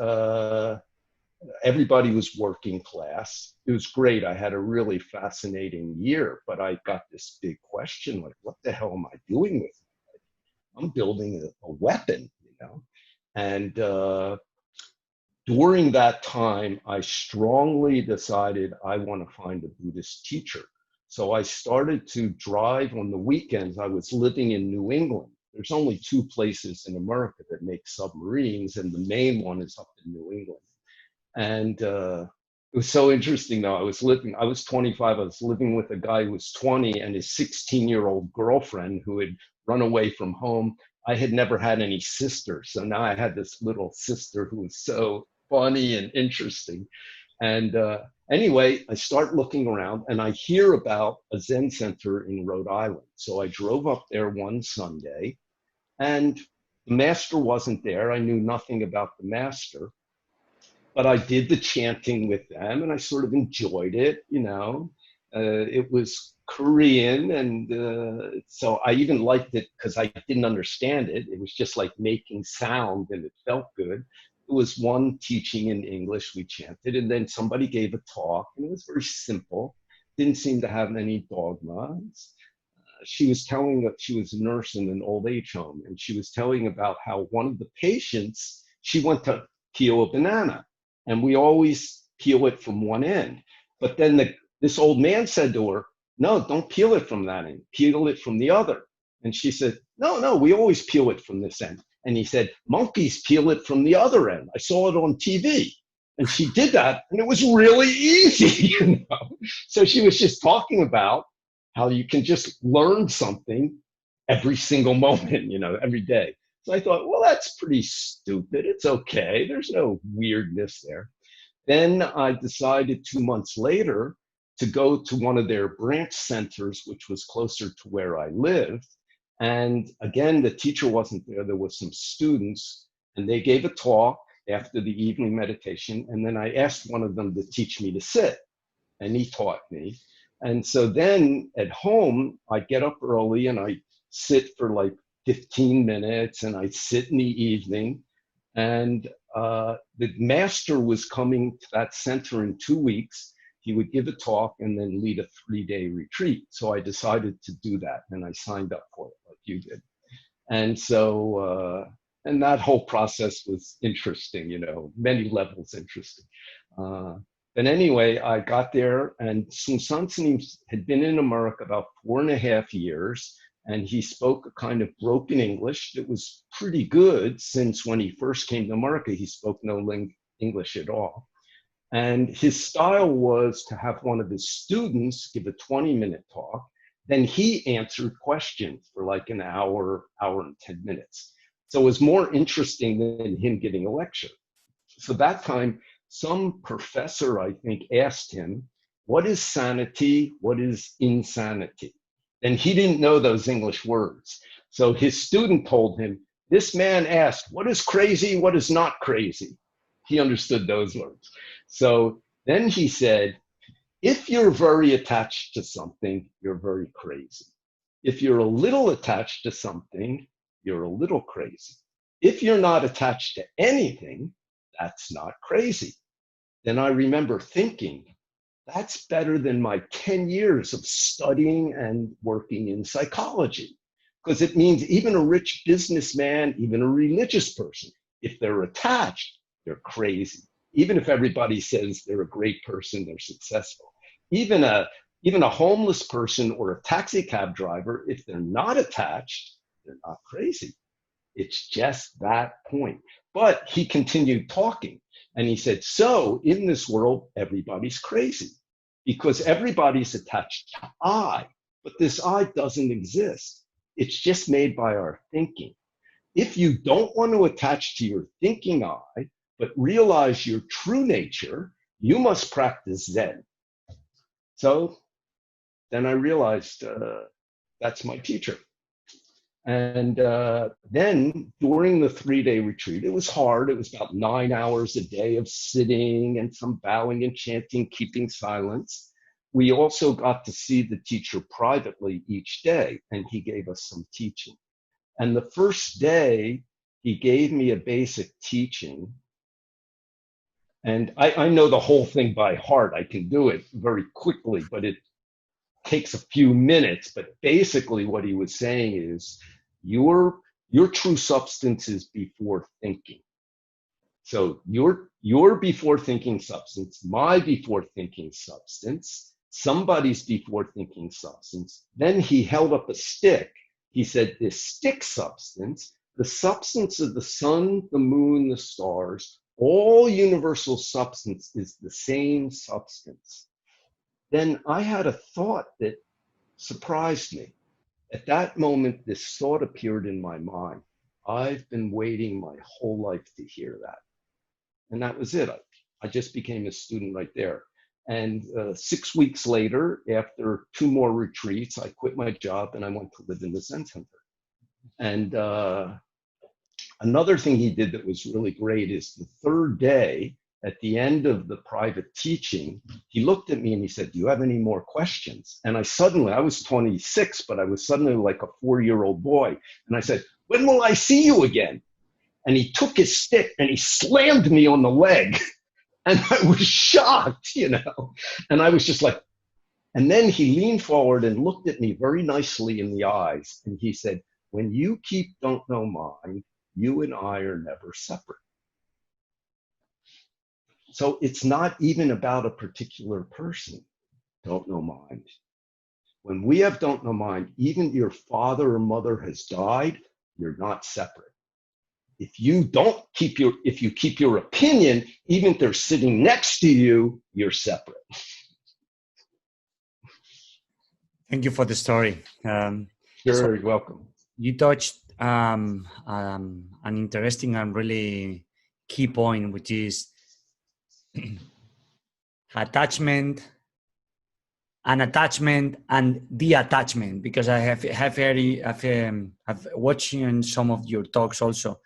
everybody was working class. It was great. I had a really fascinating year, but I got this big question, like, what the hell am I doing with it? I'm building a weapon, you know? And during that time, I strongly decided I want to find a Buddhist teacher. So I started to drive on the weekends. I was living in New England. There's only 2 places in America that make submarines, and the main one is up in New England. And it was so interesting, though. I was 25, I was living with a guy who was 20 and his 16-year-old girlfriend who had run away from home. I had never had any sisters, so now I had this little sister who was so funny and interesting. And anyway, I start looking around and I hear about a Zen center in Rhode Island. So I drove up there one Sunday, and the master wasn't there. I knew nothing about the master, but I did the chanting with them and I sort of enjoyed it, you know. It was Korean, and so I even liked it because I didn't understand it. It was just like making sound and it felt good. It was one teaching in English, we chanted, and then somebody gave a talk, and it was very simple. Didn't seem to have any dogmas. She was telling that she was a nurse in an old age home, and she was telling about how one of the patients, she went to peel a banana, and we always peel it from one end. But then this old man said to her, no, don't peel it from that end, peel it from the other. And she said, no, we always peel it from this end. And he said, monkeys peel it from the other end. I saw it on TV. And she did that, and it was really easy, you know? So she was just talking about how you can just learn something every single moment, you know, every day. So I thought, well, that's pretty stupid. It's okay. There's no weirdness there. Then I decided 2 months later to go to one of their branch centers, which was closer to where I lived. And again, the teacher wasn't there. There were some students, and they gave a talk after the evening meditation. And then I asked one of them to teach me to sit, and he taught me. And so then at home, I get up early and I sit for like 15 minutes, and I sit in the evening. And the master was coming to that center in 2 weeks. He would give a talk and then lead a 3-day retreat. So I decided to do that, and I signed up for it like you did. And so, and that whole process was interesting, you know, many levels interesting. But anyway, I got there, and Sunsancini had been in America about 4.5 years, and he spoke a kind of broken English that was pretty good, since when he first came to America, he spoke no English at all. And his style was to have one of his students give a 20-minute talk. Then he answered questions for like an hour and 10 minutes. So it was more interesting than him giving a lecture. So that time, some professor, I think, asked him, what is sanity? What is insanity? And he didn't know those English words. So his student told him, this man asked, what is crazy? What is not crazy? He understood those words. So then he said, if you're very attached to something, you're very crazy. If you're a little attached to something, you're a little crazy. If you're not attached to anything, that's not crazy. Then I remember thinking, that's better than my 10 years of studying and working in psychology. Because it means even a rich businessman, even a religious person, if they're attached, they're crazy. Even if everybody says they're a great person, they're successful. Even a even a homeless person or a taxi cab driver, if they're not attached, they're not crazy. It's just that point. But he continued talking and he said, so in this world, everybody's crazy because everybody's attached to I, but this I doesn't exist. It's just made by our thinking. If you don't want to attach to your thinking I, but realize your true nature, you must practice Zen. So then I realized that's my teacher. And then during the 3-day retreat, it was hard. It was about 9 hours a day of sitting and some bowing and chanting, keeping silence. We also got to see the teacher privately each day, and he gave us some teaching. And the first day, he gave me a basic teaching. And I know the whole thing by heart. I can do it very quickly, but it takes a few minutes. But basically what he was saying is, your true substance is before thinking. So your before thinking substance, my before thinking substance, somebody's before thinking substance. Then he held up a stick. He said, this stick substance, the substance of the sun, the moon, the stars, all universal substance is the same substance. Then I had a thought that surprised me. At that moment, this thought appeared in my mind. I've been waiting my whole life to hear that. And that was it. I just became a student right there. And 6 weeks later, after 2 more retreats, I quit my job and I went to live in the Zen Center. And another thing he did that was really great is the 3rd day, at the end of the private teaching, he looked at me and he said, do you have any more questions? And I was 26, but I was suddenly like a 4-year-old boy. And I said, when will I see you again? And he took his stick and he slammed me on the leg. And I was shocked, and I was just like, and then he leaned forward and looked at me very nicely in the eyes. And he said, when you keep don't know mind, you and I are never separate. So it's not even about a particular person, don't know mind. When we have don't know mind, even your father or mother has died, you're not separate. If you keep your opinion, even if they're sitting next to you, you're separate. Thank you for the story. You're welcome. You touched an interesting and really key point, which is attachment, unattachment, and detachment. Because I have watching some of your talks also.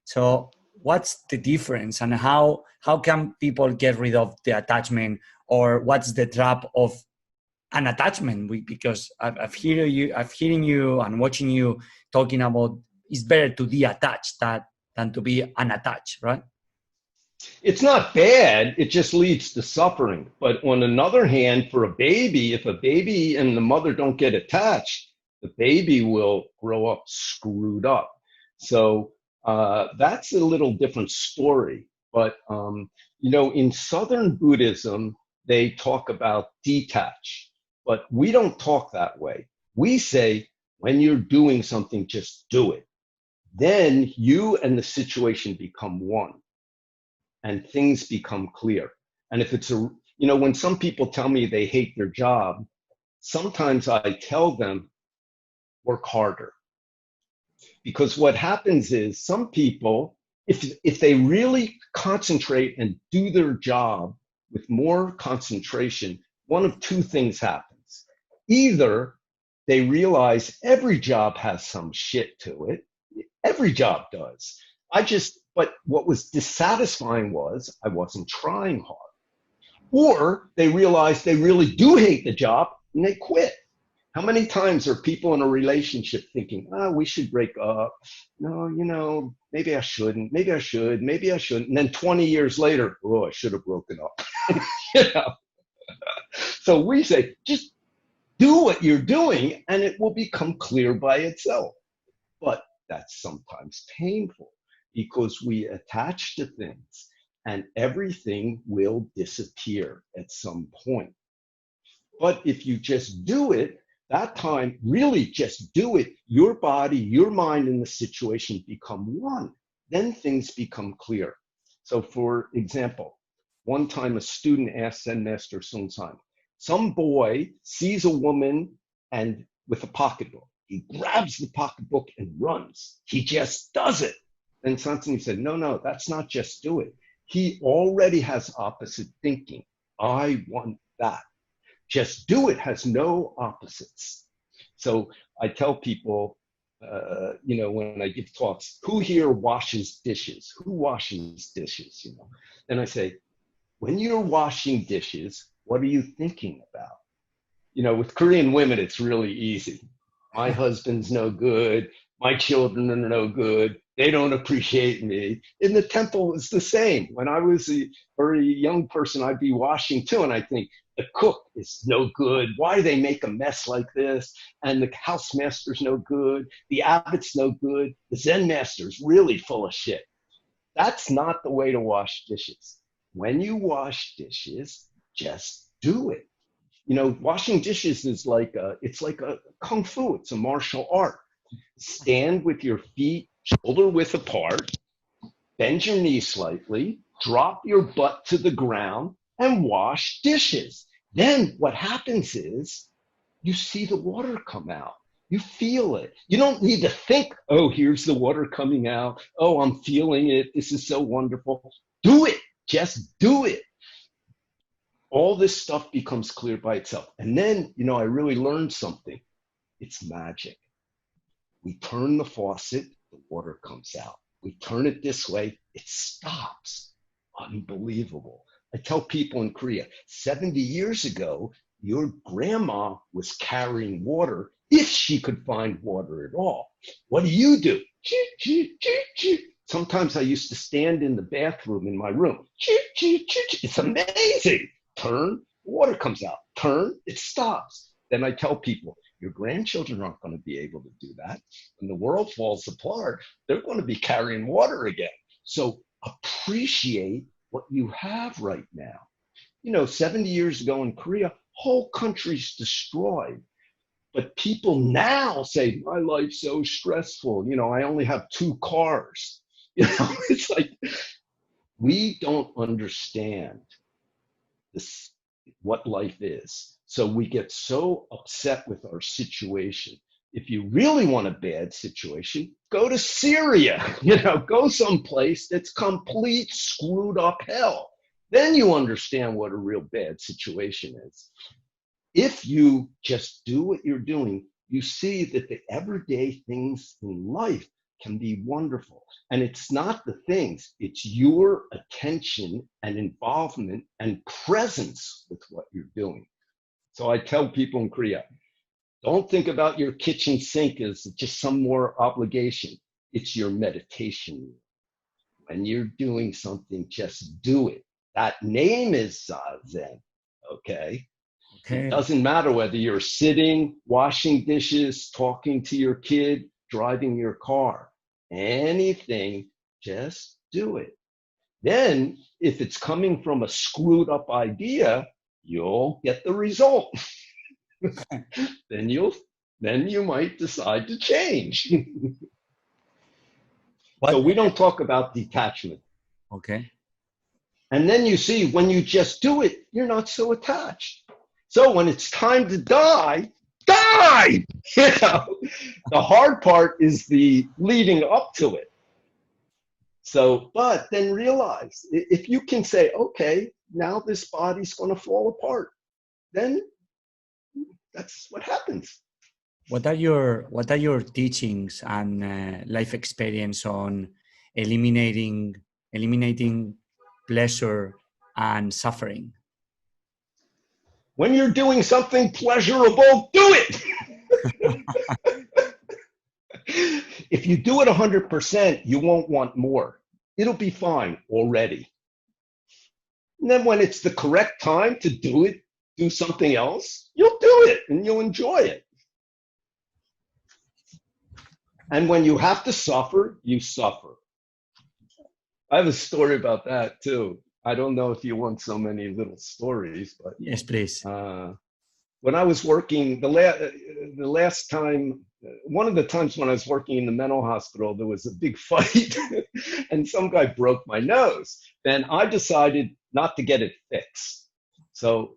So what's the difference, and how can people get rid of the attachment, or what's the trap of an attachment? Because I've hearing you and watching you talking about it's better to detach than to be unattached, right? It's not bad. It just leads to suffering. But on another hand, for a baby, if a baby and the mother don't get attached, the baby will grow up screwed up. So that's a little different story. But, in Southern Buddhism, they talk about detach, but we don't talk that way. We say, when you're doing something, just do it. Then you and the situation become one and things become clear. And if it's when some people tell me they hate their job, sometimes I tell them, work harder. Because what happens is some people, if they really concentrate and do their job with more concentration, one of 2 things happens. Either they realize every job has some shit to it. Every job does. But what was dissatisfying was I wasn't trying hard. Or they realize they really do hate the job and they quit. How many times are people in a relationship thinking, we should break up. No, maybe I shouldn't. Maybe I should. Maybe I shouldn't. And then 20 years later, I should have broken up. So we say, just do what you're doing and it will become clear by itself. But that's sometimes painful because we attach to things and everything will disappear at some point. But if you just do it, that time, really just do it, your body, your mind, and the situation become one. Then things become clear. So for example, one time a student asked Zen Master Sun San, some boy sees a woman and with a pocketbook. He grabs the pocketbook and runs. He just does it. And Sansani said, no, that's not just do it. He already has opposite thinking. I want that. Just do it has no opposites. So I tell people, when I give talks, who here washes dishes? Who washes dishes? And I say, when you're washing dishes, what are you thinking about? With Korean women, it's really easy. My husband's no good. My children are no good. They don't appreciate me. In the temple, it's the same. When I was a very young person, I'd be washing too, and I think, the cook is no good. Why do they make a mess like this? And the housemaster's no good. The abbot's no good. The Zen master's really full of shit. That's not the way to wash dishes. When you wash dishes, just do it. Washing dishes is it's like a kung fu. It's a martial art. Stand with your feet shoulder width apart, bend your knees slightly, drop your butt to the ground, and wash dishes. Then what happens is you see the water come out. You feel it. You don't need to think, oh, here's the water coming out. Oh, I'm feeling it. This is so wonderful. Do it. Just do it. All this stuff becomes clear by itself. And then, I really learned something. It's magic. We turn the faucet, the water comes out. We turn it this way, it stops. Unbelievable. I tell people in Korea, 70 years ago, your grandma was carrying water if she could find water at all. What do? Sometimes I used to stand in the bathroom in my room. It's amazing. Turn, water comes out. Turn, it stops. Then I tell people, your grandchildren aren't going to be able to do that. When the world falls apart, they're going to be carrying water again. So appreciate what you have right now. 70 years ago in Korea, whole countries destroyed. But people now say, my life's so stressful. I only have 2 cars. It's like, we don't understand this, what life is. So we get so upset with our situation. If you really want a bad situation, go to Syria, go someplace that's complete screwed up hell. Then you understand what a real bad situation is. If you just do what you're doing, you see that the everyday things in life can be wonderful. And it's not the things, it's your attention and involvement and presence with what you're doing. So I tell people in Korea, don't think about your kitchen sink as just some more obligation. It's your meditation. When you're doing something, just do it. That name is Zen, okay? It doesn't matter whether you're sitting, washing dishes, talking to your kid, driving your car. Anything, just do it. Then, if it's coming from a screwed up idea, you'll get the result. Then you might decide to change. So we don't talk about detachment. Okay. And then you see, when you just do it, you're not so attached. So when it's time to die, die! The hard part is the leading up to it. So, but then realize, if you can say, okay, now this body's going to fall apart, then that's what happens. What are your teachings and life experience on eliminating pleasure and suffering? When you're doing something pleasurable, do it. If you do it 100%, you won't want more. It'll be fine already. And then when it's the correct time to do it, do something else, you'll do it and you'll enjoy it. And when you have to suffer, you suffer. I have a story about that too. I don't know if you want so many little stories, but yes, please. when I was working, the last time, one of the times when I was working in the mental hospital, there was a big fight and some guy broke my nose. Then I decided not to get it fixed. So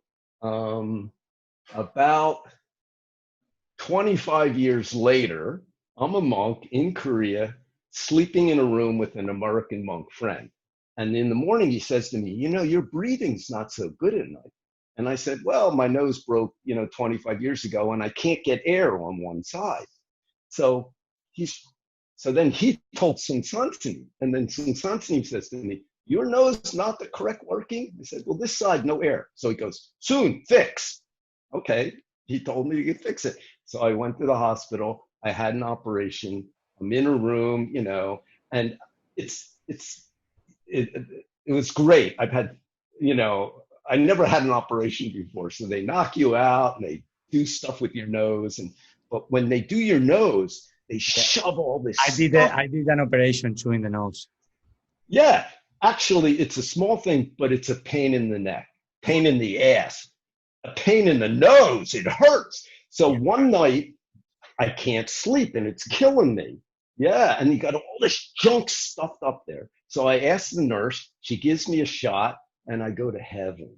about 25 years later, I'm a monk in Korea, sleeping in a room with an American monk friend. And in the morning, he says to me, you know, your breathing's not so good at night. And I said, well, my nose broke, 25 years ago, and I can't get air on one side. So then he told Sunsancini, and then Sunsancini says to me, your nose not the correct working? I said, well, this side, no air. So he goes, soon, fix. Okay, he told me to fix it. So I went to the hospital. I had an operation. I'm in a room, and it was great. I've had, I never had an operation before. So they knock you out and they do stuff with your nose. But when they do your nose, they shove all this stuff. I did an operation too in the nose. Yeah, actually, it's a small thing, but it's a pain in the neck, pain in the ass, a pain in the nose. It hurts. So one night, I can't sleep and it's killing me. Yeah, and you got all this junk stuffed up there. So I asked the nurse, she gives me a shot, and I go to heaven.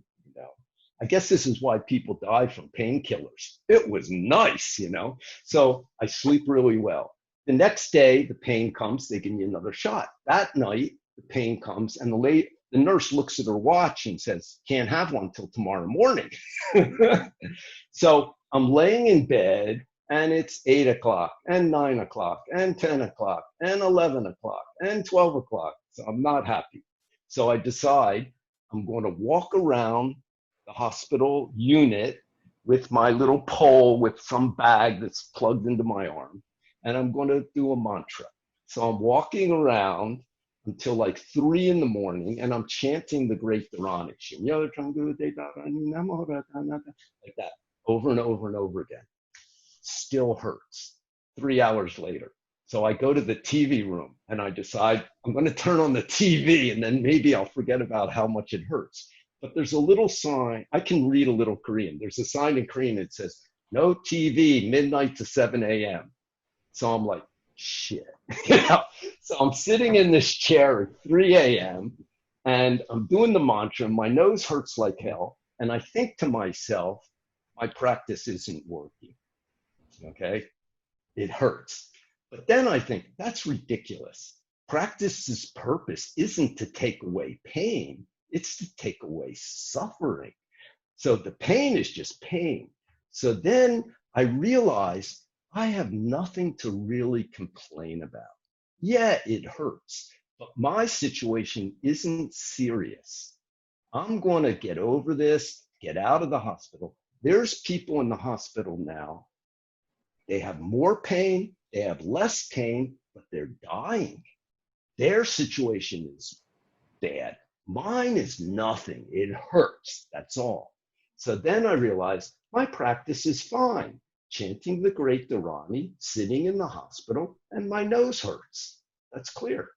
I guess this is why people die from painkillers. It was nice, So I sleep really well. The next day, the pain comes. They give me another shot. That night, the pain comes, and the nurse looks at her watch and says, "Can't have one till tomorrow morning." So I'm laying in bed, and it's 8 o'clock, and 9 o'clock, and 10 o'clock, and 11 o'clock, and 12 o'clock. So I'm not happy. So I decide I'm going to walk around the hospital unit with my little pole with some bag that's plugged into my arm, and I'm going to do a mantra. So I'm walking around until like 3 in the morning, and I'm chanting the great Dharanic, like that, over and over and over again. Still hurts. 3 hours later. So I go to the TV room and I decide I'm going to turn on the TV, and then maybe I'll forget about how much it hurts. But there's a little sign. I can read a little Korean. There's a sign in Korean that says, no TV, midnight to 7 a.m. So I'm like, shit. So I'm sitting in this chair at 3 a.m. and I'm doing the mantra. My nose hurts like hell. And I think to myself, my practice isn't working. Okay? It hurts. But then I think, that's ridiculous. Practice's purpose isn't to take away pain. It's to take away suffering. So the pain is just pain. So then I realized I have nothing to really complain about. Yeah, it hurts, but my situation isn't serious. I'm going to get over this, get out of the hospital. There's people in the hospital now. They have more pain, they have less pain, but they're dying. Their situation is bad. Mine is nothing. It hurts. That's all. So then I realized my practice is fine. Chanting the great Dharani, sitting in the hospital, and my nose hurts. That's clear.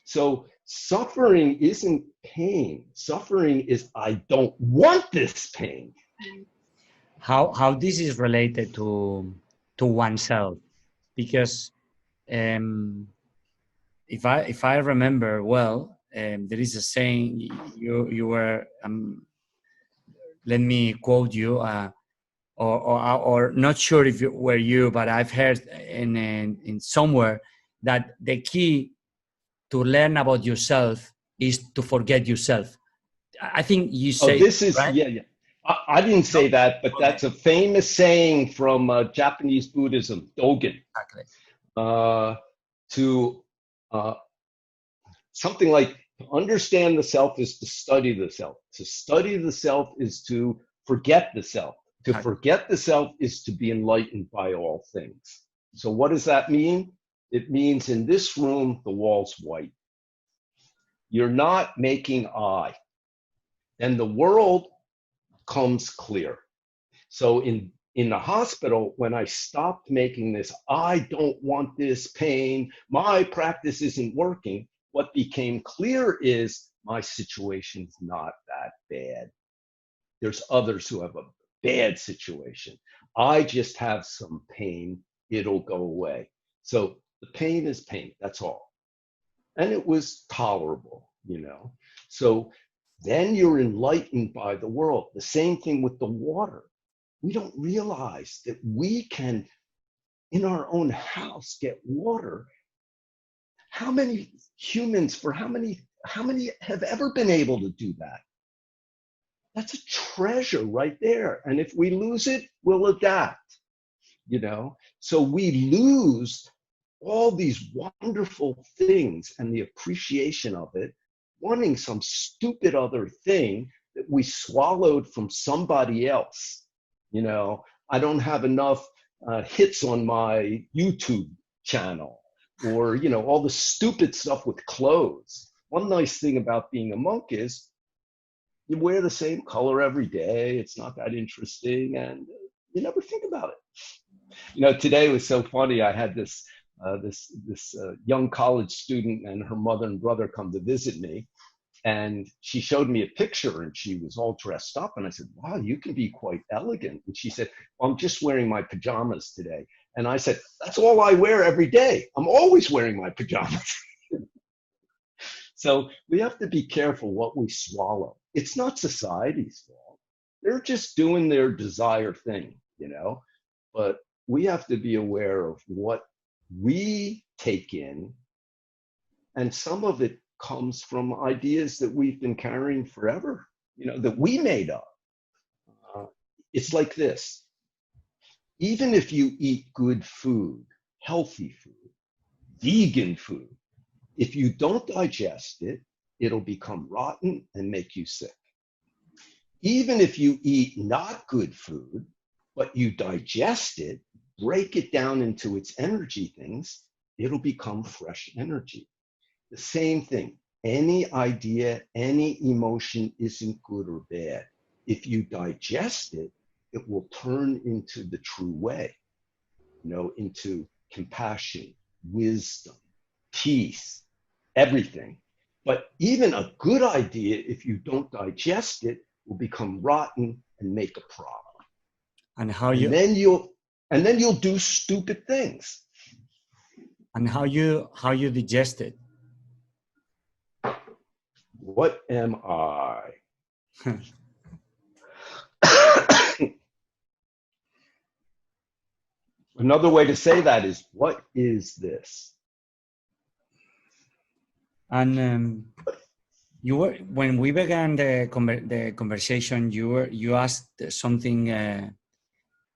So suffering isn't pain. Suffering is I don't want this pain. How this is related to oneself, because if I remember well, there is a saying you were let me quote you, or not sure if it were you, but I've heard in somewhere that the key to learn about yourself is to forget yourself. I think you say this is right? yeah. I didn't say that, but that's a famous saying from Japanese Buddhism, Dogen. Exactly. Something like, to understand the self is to study the self. To study the self is to forget the self. To forget the self is to be enlightened by all things. So what does that mean? It means in this room, the wall's white. You're not making I. And the world comes clear. So in the hospital, when I stopped making this, I don't want this pain, my practice isn't working, what became clear is my situation's not that bad. There's others who have a bad situation. I just have some pain, it'll go away. So the pain is pain, that's all. And it was tolerable, you know. So then you're enlightened by the world. The same thing with the water. We don't realize that we can, in our own house, get water. How many humans, how many have ever been able to do that? That's a treasure right there. And if we lose it, we'll adapt, you know? So we lose all these wonderful things and the appreciation of it, wanting some stupid other thing that we swallowed from somebody else. You know, I don't have enough hits on my YouTube channel, or, you know, all the stupid stuff with clothes. One nice thing about being a monk is you wear the same color every day. It's not that interesting, and you never think about it. You know, today was so funny. I had this young college student and her mother and brother come to visit me, and she showed me a picture, and she was all dressed up, and I said, "Wow, you can be quite elegant." And she said, "Well, I'm just wearing my pajamas today." And I said, "That's all I wear every day. I'm always wearing my pajamas." So we have to be careful what we swallow. It's not society's fault. They're just doing their desired thing, you know, but we have to be aware of what we take in. And some of it comes from ideas that we've been carrying forever, you know, that we made up. It's like this. Even if you eat good food, healthy food, vegan food, if you don't digest it, it'll become rotten and make you sick. Even if you eat not good food, but you digest it, break it down into its energy things, it'll become fresh energy. The same thing. Any idea, any emotion isn't good or bad. If you digest it, it will turn into the true way, you know, into compassion, wisdom, peace, everything. But even a good idea, if you don't digest it, will become rotten and make a problem. And how and you then you'll do stupid things. and how you digest it. What am I? Another way to say that is, what is this? And you were, when we began the conversation, you asked something.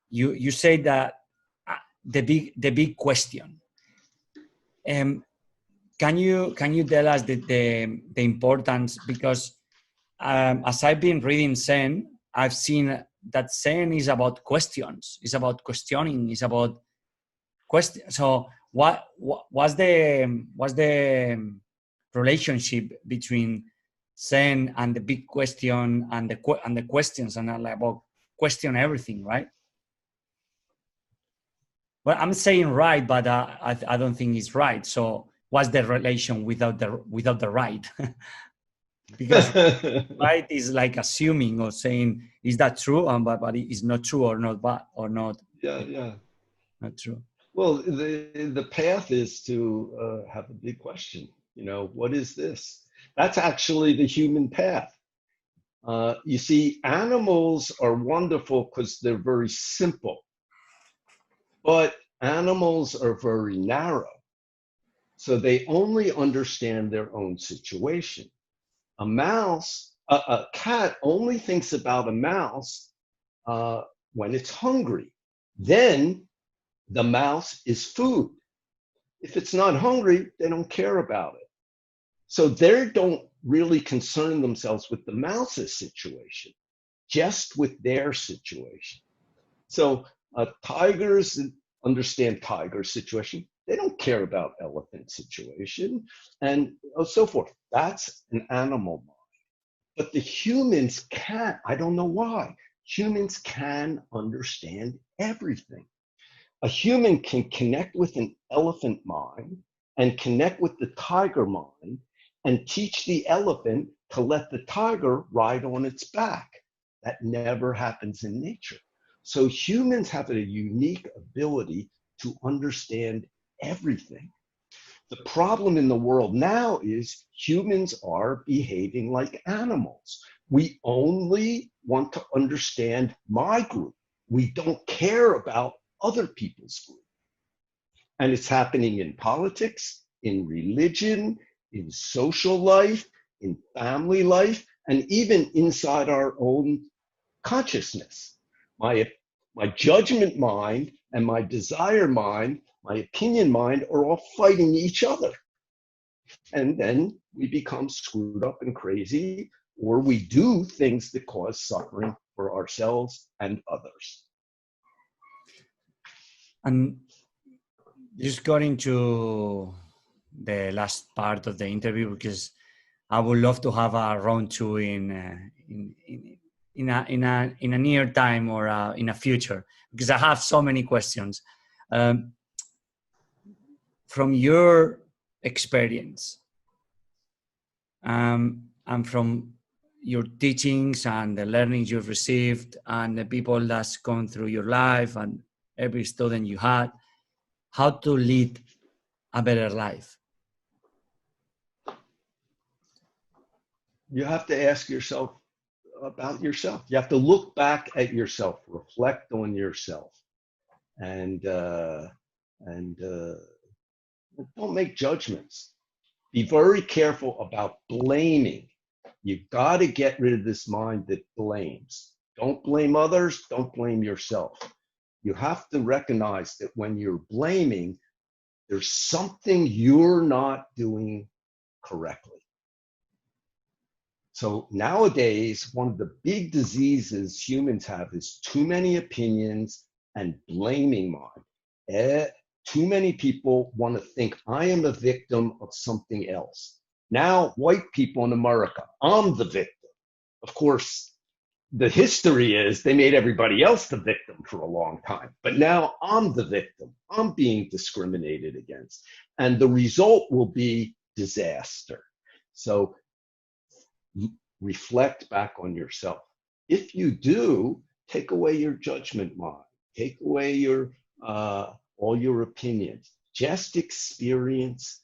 You said that the big question. Can you tell us the importance? Because as I've been reading Zen, I've seen that Zen is about questions. It's about questioning. It's about question. So what's the relationship between Zen and the big question and the questions, and about question everything, right? Well, I'm saying right, but I don't think it's right. So what's the relation without the right? Because right is like assuming or saying, is that true? But it's not true, or not, but or not. Yeah. Not true. Well, the path is to have a big question. You know, what is this? That's actually the human path. You see, animals are wonderful because they're very simple, but animals are very narrow. So they only understand their own situation. A cat only thinks about a mouse when it's hungry. Then the mouse is food. If it's not hungry, they don't care about it. So they don't really concern themselves with the mouse's situation, just with their situation. So tigers understand tiger situation. They don't care about elephant situation, and so forth. That's an animal mind. But the humans can't. I don't know why. Humans can understand everything. A human can connect with an elephant mind and connect with the tiger mind and teach the elephant to let the tiger ride on its back. That never happens in nature. So humans have a unique ability to understand everything. The problem in the world now is humans are behaving like animals. We only want to understand my group. We don't care about other people's group. And it's happening in politics, in religion, in social life, in family life, and even inside our own consciousness. My judgment mind and my desire mind, my opinion mind are all fighting each other. And then we become screwed up and crazy, or we do things that cause suffering for ourselves and others. And just got into the last part of the interview, because I would love to have a round two in a near time, or in a future, because I have so many questions. From your experience, and from your teachings and the learnings you've received and the people that's gone through your life and every student you had, how to lead a better life? You have to ask yourself about yourself. You have to look back at yourself, reflect on yourself, and don't make judgments. Be very careful about blaming. You've got to get rid of this mind that blames. Don't blame others, don't blame yourself. You have to recognize that when you're blaming, there's something you're not doing correctly. So nowadays, one of the big diseases humans have is too many opinions and blaming mind. Too many people want to think I am a victim of something else. Now, white people in America, I'm the victim. Of course, the history is they made everybody else the victim for a long time. But now I'm the victim. I'm being discriminated against. And the result will be disaster. So reflect back on yourself. If you do, take away your judgment mind, take away your all your opinions. Just experience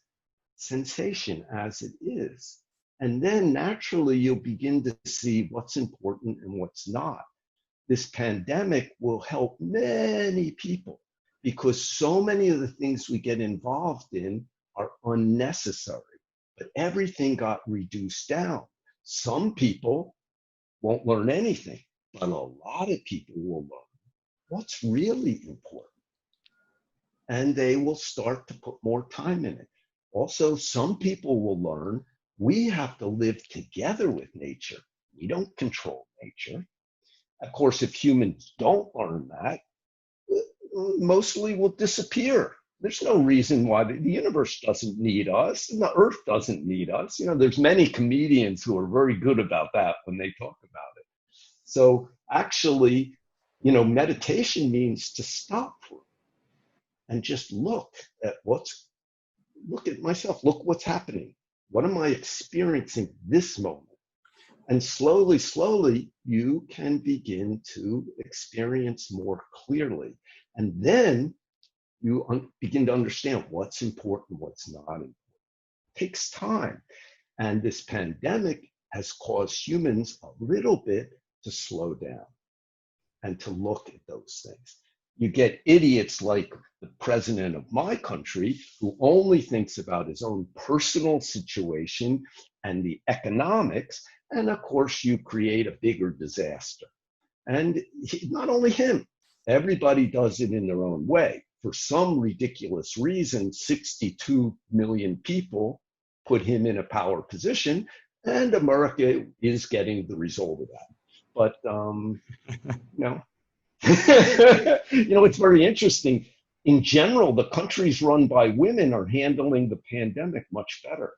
sensation as it is. And then naturally you'll begin to see what's important and what's not. This pandemic will help many people because so many of the things we get involved in are unnecessary, but everything got reduced down. Some people won't learn anything, but a lot of people will learn what's really important. And they will start to put more time in it. Also, some people will learn we have to live together with nature. We don't control nature. Of course, if humans don't learn that, mostly will disappear. There's no reason why the universe doesn't need us and the earth doesn't need us. You know, there's many comedians who are very good about that when they talk about it. So actually, you know, meditation means to stop for and just look at myself, look what's happening. What am I experiencing this moment? And slowly, slowly, you can begin to experience more clearly. And then you begin to understand what's important, what's not important. It takes time. And this pandemic has caused humans a little bit to slow down and to look at those things. You get idiots like the president of my country who only thinks about his own personal situation and the economics. And of course, you create a bigger disaster. And not only him, everybody does it in their own way. For some ridiculous reason, 62 million people put him in a power position, and America is getting the result of that. But, you know, you know, it's very interesting. In general, the countries run by women are handling the pandemic much better.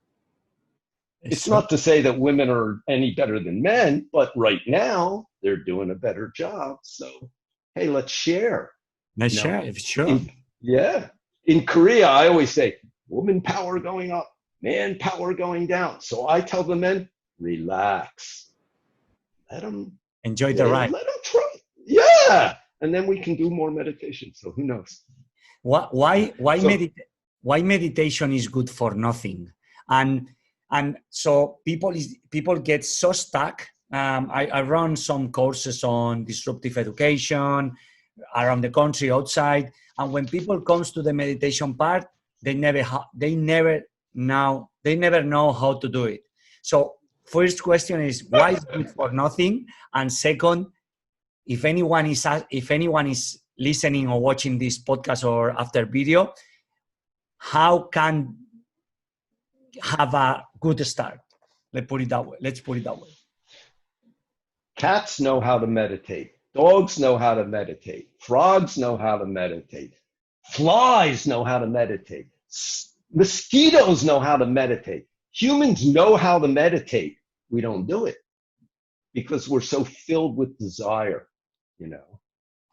It's not to say that women are any better than men, but right now they're doing a better job. So, hey, let's share. Let's share, sure. In Korea, I always say, woman power going up, man power going down. So I tell the men, relax. Let them Enjoy the Yeah, ride. let them try. Yeah. And then we can do more meditation. So who knows? Why So, why meditation is good for nothing? And so people get so stuck. I run some courses on disruptive education around the country, outside, and when people comes to the meditation part, they never know how to do it. So first question is, why is good for nothing? And second, if anyone is listening or watching this podcast or after video, how can have a good start? Let's put it that way. cats know how to meditate. Dogs know how to meditate. Frogs know how to meditate. Flies know how to meditate. Mosquitoes know how to meditate. Humans know how to meditate. We don't do it because we're so filled with desire, you know.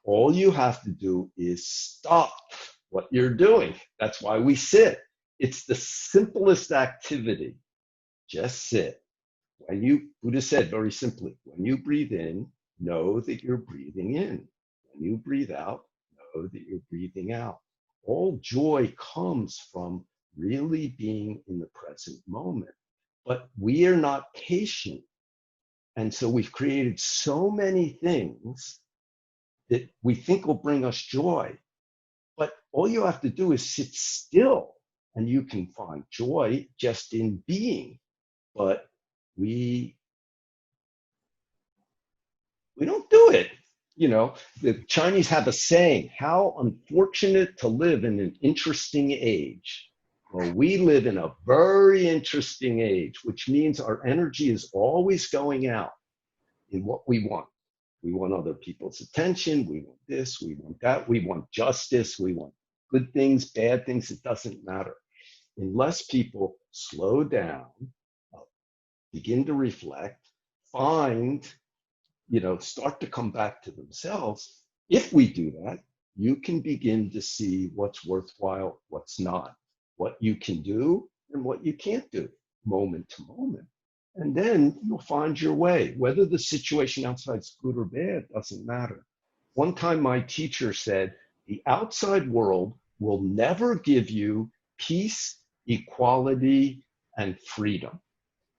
All you have to do is stop what you're doing. That's why we sit. It's the simplest activity. Just sit. Buddha said very simply, when you breathe in, know that you're breathing in. When you breathe out, know that you're breathing out. All joy comes from really being in the present moment. But we are not patient. And so we've created so many things that we think will bring us joy. But all you have to do is sit still and you can find joy just in being. But we don't do it. You know, the Chinese have a saying, how unfortunate to live in an interesting age. Well, we live in a very interesting age, which means our energy is always going out in what we want. We want other people's attention. We want this, we want that. We want justice. We want good things, bad things. It doesn't matter. Unless people slow down, begin to reflect, find, start to come back to themselves. If we do that, you can begin to see what's worthwhile, what's not, what you can do and what you can't do, moment to moment. And then you'll find your way. Whether the situation outside is good or bad doesn't matter. One time my teacher said, the outside world will never give you peace, equality, and freedom.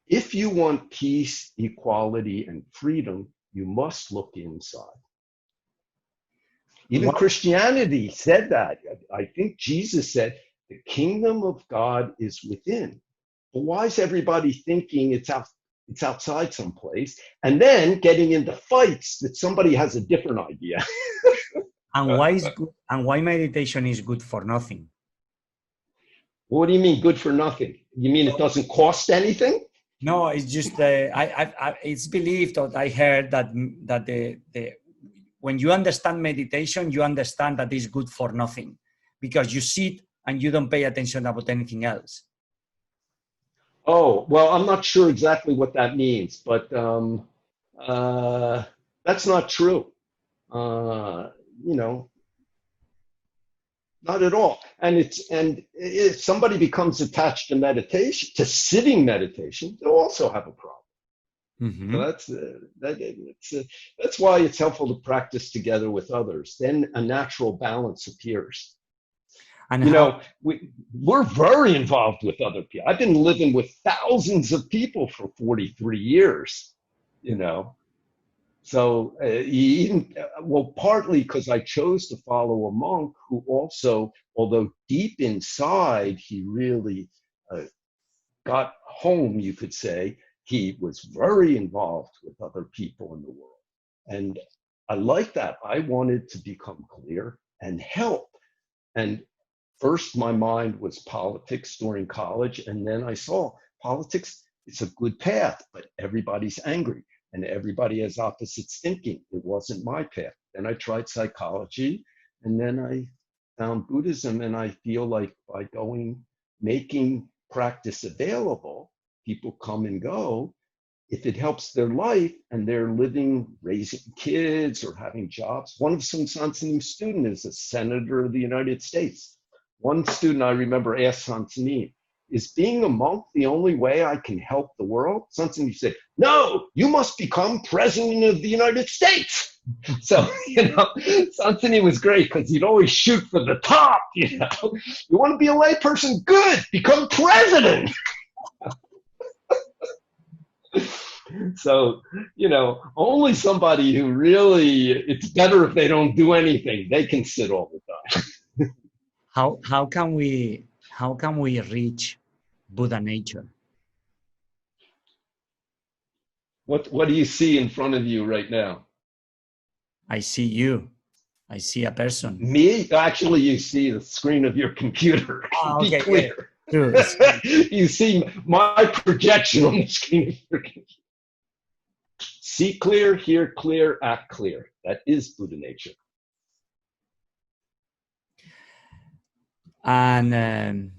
If you want peace, equality, and freedom, you must look inside. Even Christianity said that. I think Jesus said, the kingdom of God is within. But why is everybody thinking it's outside someplace and then getting into fights that somebody has a different idea? And why meditation is good for nothing? What do you mean good for nothing? You mean it doesn't cost anything? No, it's just it's believed, or I heard that when you understand meditation, you understand that it's good for nothing because you sit and you don't pay attention about anything else. Oh, well, I'm not sure exactly what that means, but that's not true. Not at all. And if somebody becomes attached to meditation, to sitting meditation, they'll also have a problem. Mm-hmm. So that's why it's helpful to practice together with others. Then a natural balance appears. And we're very involved with other people. I've been living with thousands of people for 43 years, So partly because I chose to follow a monk who also, although deep inside, he really got home, you could say, he was very involved with other people in the world. And I like that. I wanted to become clear and help. And first, my mind was politics during college. And then I saw politics, it's a good path, but everybody's angry and everybody has opposites thinking. It wasn't my path. Then I tried psychology and then I found Buddhism. And I feel like by making practice available, people come and go. If it helps their life and they're raising kids or having jobs. One of Sunsancini's students is a senator of the United States. One student I remember asked Sunsancini, is being a monk the only way I can help the world? Sunsancini said, no, you must become president of the United States. So, Sunsancini was great because he'd always shoot for the top, You want to be a layperson? Good, become president. So, only somebody who really, it's better if they don't do anything. They can sit all the time. How can we reach Buddha nature? What do you see in front of you right now? I see you. I see a person. Me? Actually, you see the screen of your computer. Okay. Be clear. Yeah. You see my projection on the screen of your computer. See clear, hear clear, act clear. That is Buddha nature. And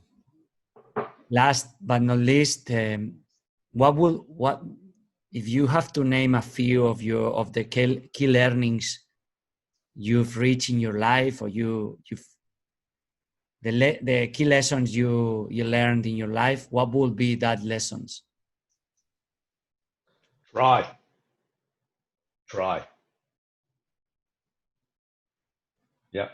last but not least, what if you have to name a few of the key learnings you've reached in your life, or the key lessons you learned in your life, what would be that lessons? Try. Yeah.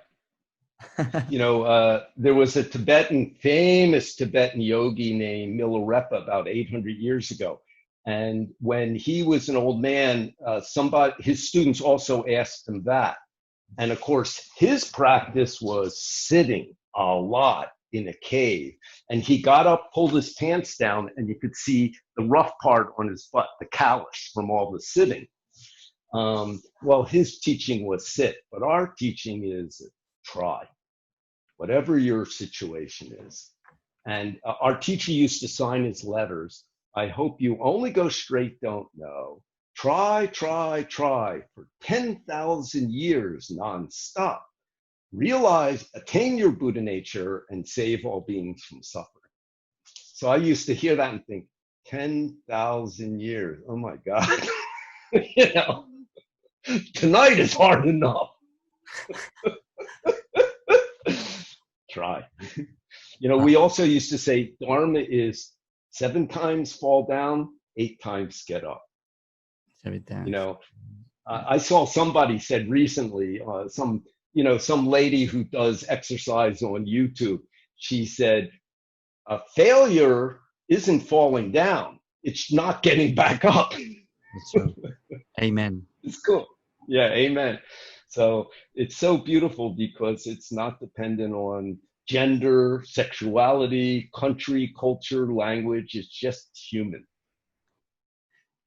There was a famous Tibetan yogi named Milarepa about 800 years ago. And when he was an old man, his students also asked him that. And of course, his practice was sitting a lot in a cave. And he got up, pulled his pants down, and you could see the rough part on his butt, the callus from all the sitting. Well, his teaching was sit, but our teaching is try, whatever your situation is. And our teacher used to sign his letters, I hope you only go straight, don't know. Try for 10,000 years nonstop. Realize, attain your Buddha nature, and save all beings from suffering. So I used to hear that and think, 10,000 years, oh my God. Tonight is hard enough. Try. We also used to say Dharma is 7 times fall down, 8 times get up. 7 times. I saw somebody said recently, some lady who does exercise on YouTube, she said, failure isn't falling down, it's not getting back up. That's true. Amen. It's cool. Yeah, amen. So it's so beautiful because it's not dependent on gender, sexuality, country, culture, language. It's just human.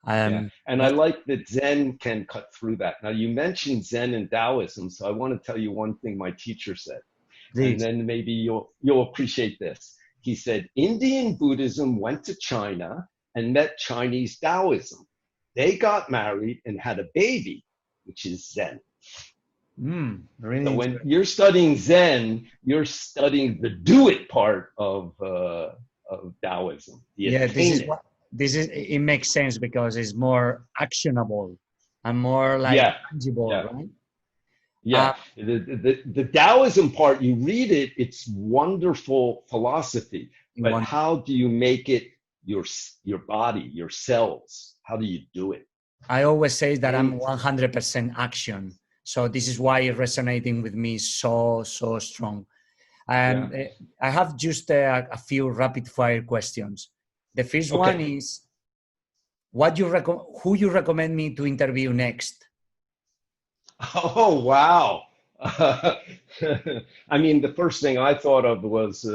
And I like that Zen can cut through that. Now, you mentioned Zen and Taoism, so I want to tell you one thing my teacher said. Please. And then maybe you'll appreciate this. He said, Indian Buddhism went to China and met Chinese Taoism. They got married and had a baby, which is Zen. Really. So when you're studying Zen, you're studying the do-it part of Taoism. It makes sense because it's more actionable and more tangible, right? Yeah. The Taoism part, you read it, it's wonderful philosophy. But how do you make it your body, your cells? How do you do it? I always say that I'm 100% action. So this is why it's resonating with me so strong. And I have just a few rapid fire questions. The first one is, who you recommend me to interview next? Oh, wow. I mean, the first thing I thought of was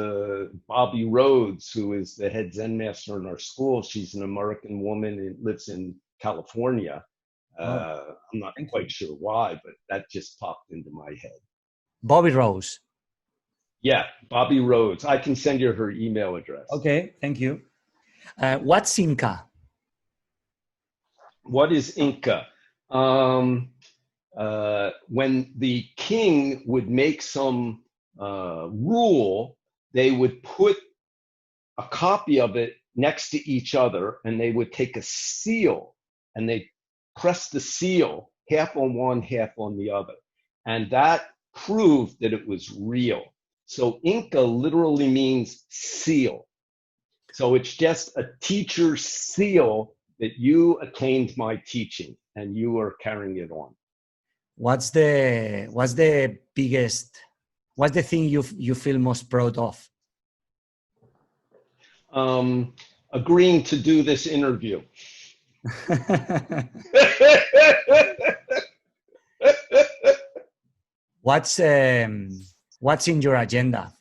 Bobby Rhodes, who is the head Zen master in our school. She's an American woman and lives in California. I'm not quite sure why, but that just popped into my head. Bobby Rose. Yeah, Bobby Rhodes. I can send you her email address. Okay, thank you. What's Inca? What is Inca? When the king would make some rule, they would put a copy of it next to each other, and they would take a seal and they press the seal half on one, half on the other. And that proved that it was real. So Inca literally means seal. So it's just a teacher's seal that you attained my teaching and you are carrying it on. What's the biggest, what's the thing you feel most proud of? Agreeing to do this interview. What's in your agenda?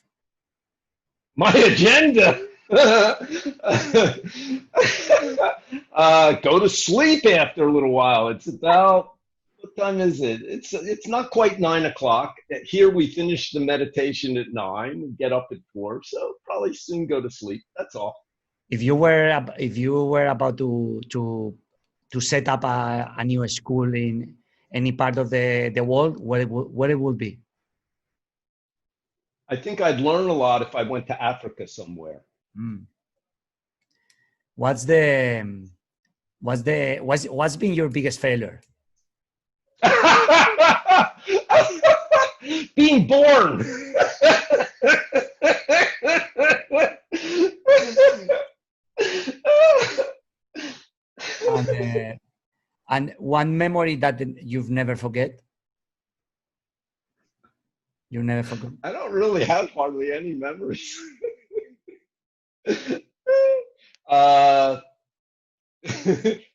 My agenda? Go to sleep after a little while. It's about, what time is it? It's not quite 9 o'clock. Here we finish the meditation at 9 and get up at 4. So probably soon go to sleep. That's all. If you were about to set up a new school in any part of the world, what it would be? I think I'd learn a lot if I went to Africa somewhere. What's been your biggest failure? Being born. And one memory that you've never forget? You never forgot? I don't really have hardly any memories. Well,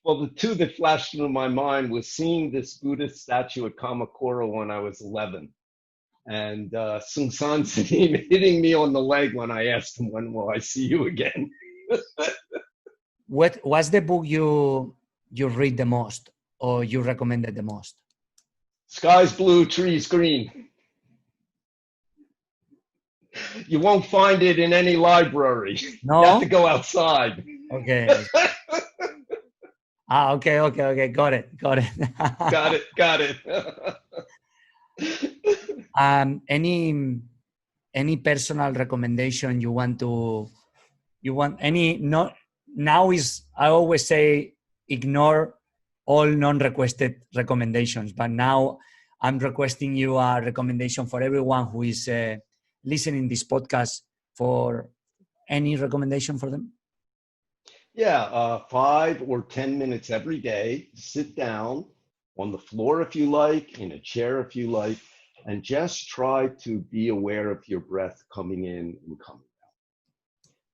the two that flashed through my mind was seeing this Buddhist statue at Kamakura when I was 11. And Sunsancini hitting me on the leg when I asked him, when will I see you again? What's the book you read the most or you recommended the most? Sky's blue, trees green. You won't find it in any library. No? You have to go outside. Okay. Okay. Got it. Got it. Any personal recommendation now is, I always say, ignore all non-requested recommendations, but now I'm requesting you a recommendation for everyone who is listening this podcast. For any recommendation for them? Yeah, 5 or 10 minutes every day. Sit down on the floor if you like, in a chair if you like, and just try to be aware of your breath coming in and coming out.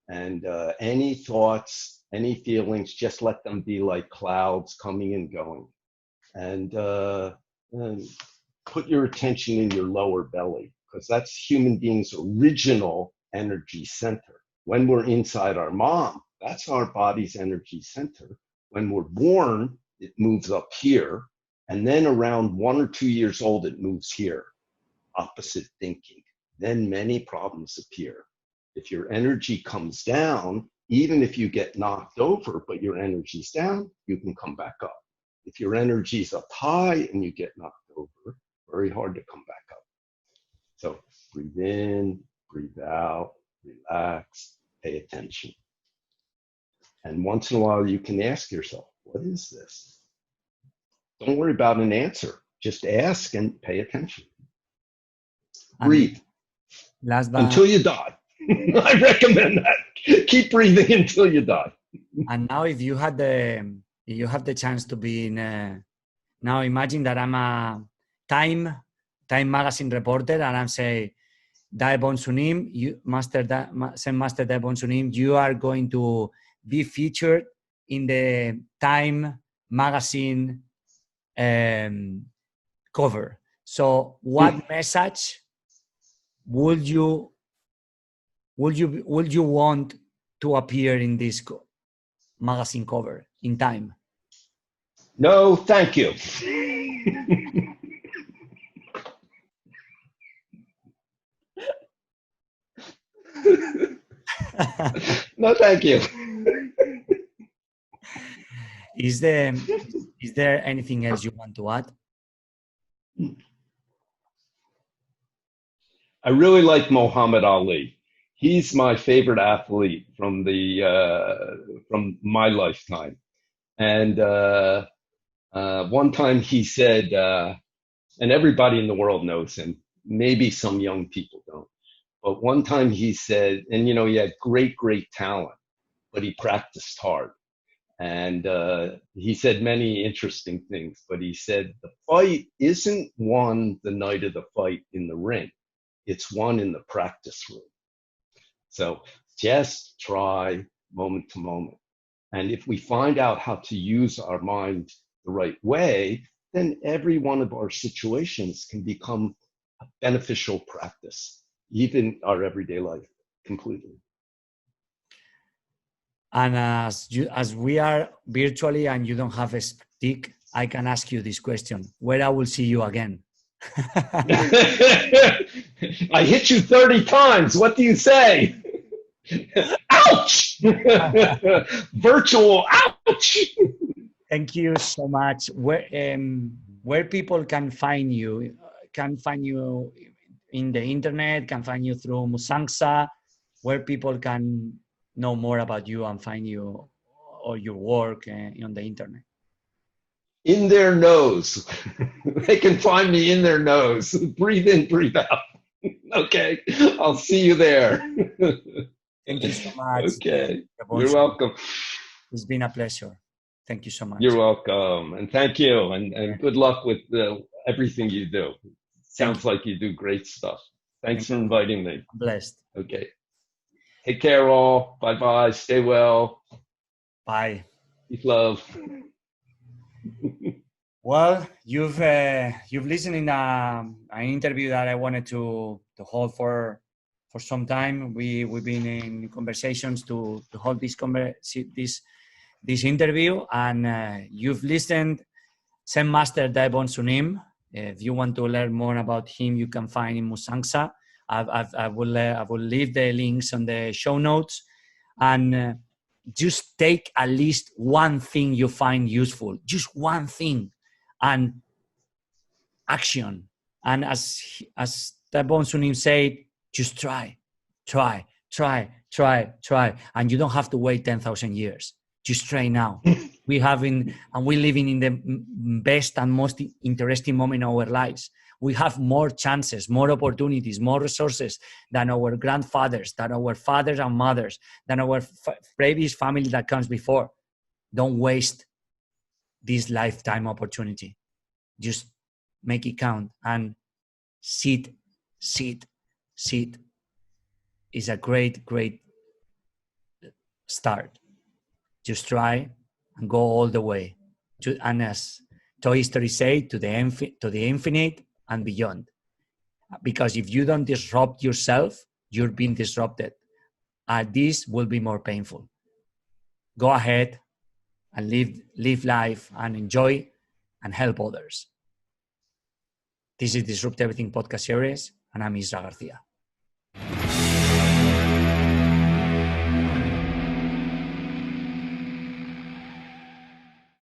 And any thoughts, any feelings, just let them be like clouds coming and going. And put your attention in your lower belly, because that's human beings' original energy center. When we're inside our mom, that's our body's energy center. When we're born, it moves up here. And then around 1 or 2 years old, it moves here. Opposite thinking. Then many problems appear. If your energy comes down, even if you get knocked over, but your energy's down, you can come back up. If your energy's up high and you get knocked over, very hard to come back up. So breathe in, breathe out, relax, pay attention. And once in a while, you can ask yourself, what is this? Don't worry about an answer. Just ask and pay attention. Breathe. Until you die. I recommend that. Keep breathing until you die. And now if you have the chance to be in now imagine that I'm a Time magazine reporter and I'm saying, Dae Bong Sunim, Zen Master Dae Bong Sunim, you are going to be featured in the Time magazine cover. So what message would you want to appear in this magazine cover in Time? No, thank you. No, thank you. Is there anything else you want to add? I really like Muhammad Ali. He's my favorite athlete from my lifetime. And one time he said, and everybody in the world knows him, maybe some young people don't, but one time he said, and he had great talent. but he practiced hard. And he said many interesting things, but he said the fight isn't won the night of the fight in the ring. It's won in the practice room. So just try moment to moment. And if we find out how to use our mind the right way, then every one of our situations can become a beneficial practice, even our everyday life completely. And as we are virtually and you don't have a stick, I can ask you this question: where I will see you again? I hit you 30 times. What do you say? Ouch! Virtual ouch! Thank you so much. Where people can find you in the internet, can find you through Musangsa, where people can know more about you and find you or your work on the internet. In their nose. They can find me in their nose. Breathe in, breathe out. Okay, I'll see you there. Thank you so much. Okay, you're welcome. It's been a pleasure. Thank you so much. You're welcome, and thank you, and good luck with everything you do. Sounds like you do great stuff. Thanks for inviting me. I'm blessed. Okay. Take care, all. Bye-bye. Stay well. Bye. Peace, love. Well, you've listened in an interview that I wanted to hold for some time. We've been in conversations to hold this interview, and you've listened Zen Master Dae Bong Sunim. If you want to learn more about him, you can find in Musangsa. I will leave the links on the show notes, and just take at least one thing you find useful, just one thing, and action. And as Dae Bong Sunim said, just try, and you don't have to wait 10,000 years. Just try now. We're living in the best and most interesting moment in our lives. We have more chances, more opportunities, more resources than our grandfathers, than our fathers and mothers, than our previous family that comes before. Don't waste this lifetime opportunity. Just make it count, and sit. Is a great start. Just try and go all the way. And as Toy Story say, to the infinite and beyond. Because if you don't disrupt yourself, you're being disrupted. And this will be more painful. Go ahead and live life and enjoy and help others. This is Disrupt Everything podcast series, and I'm Isra García.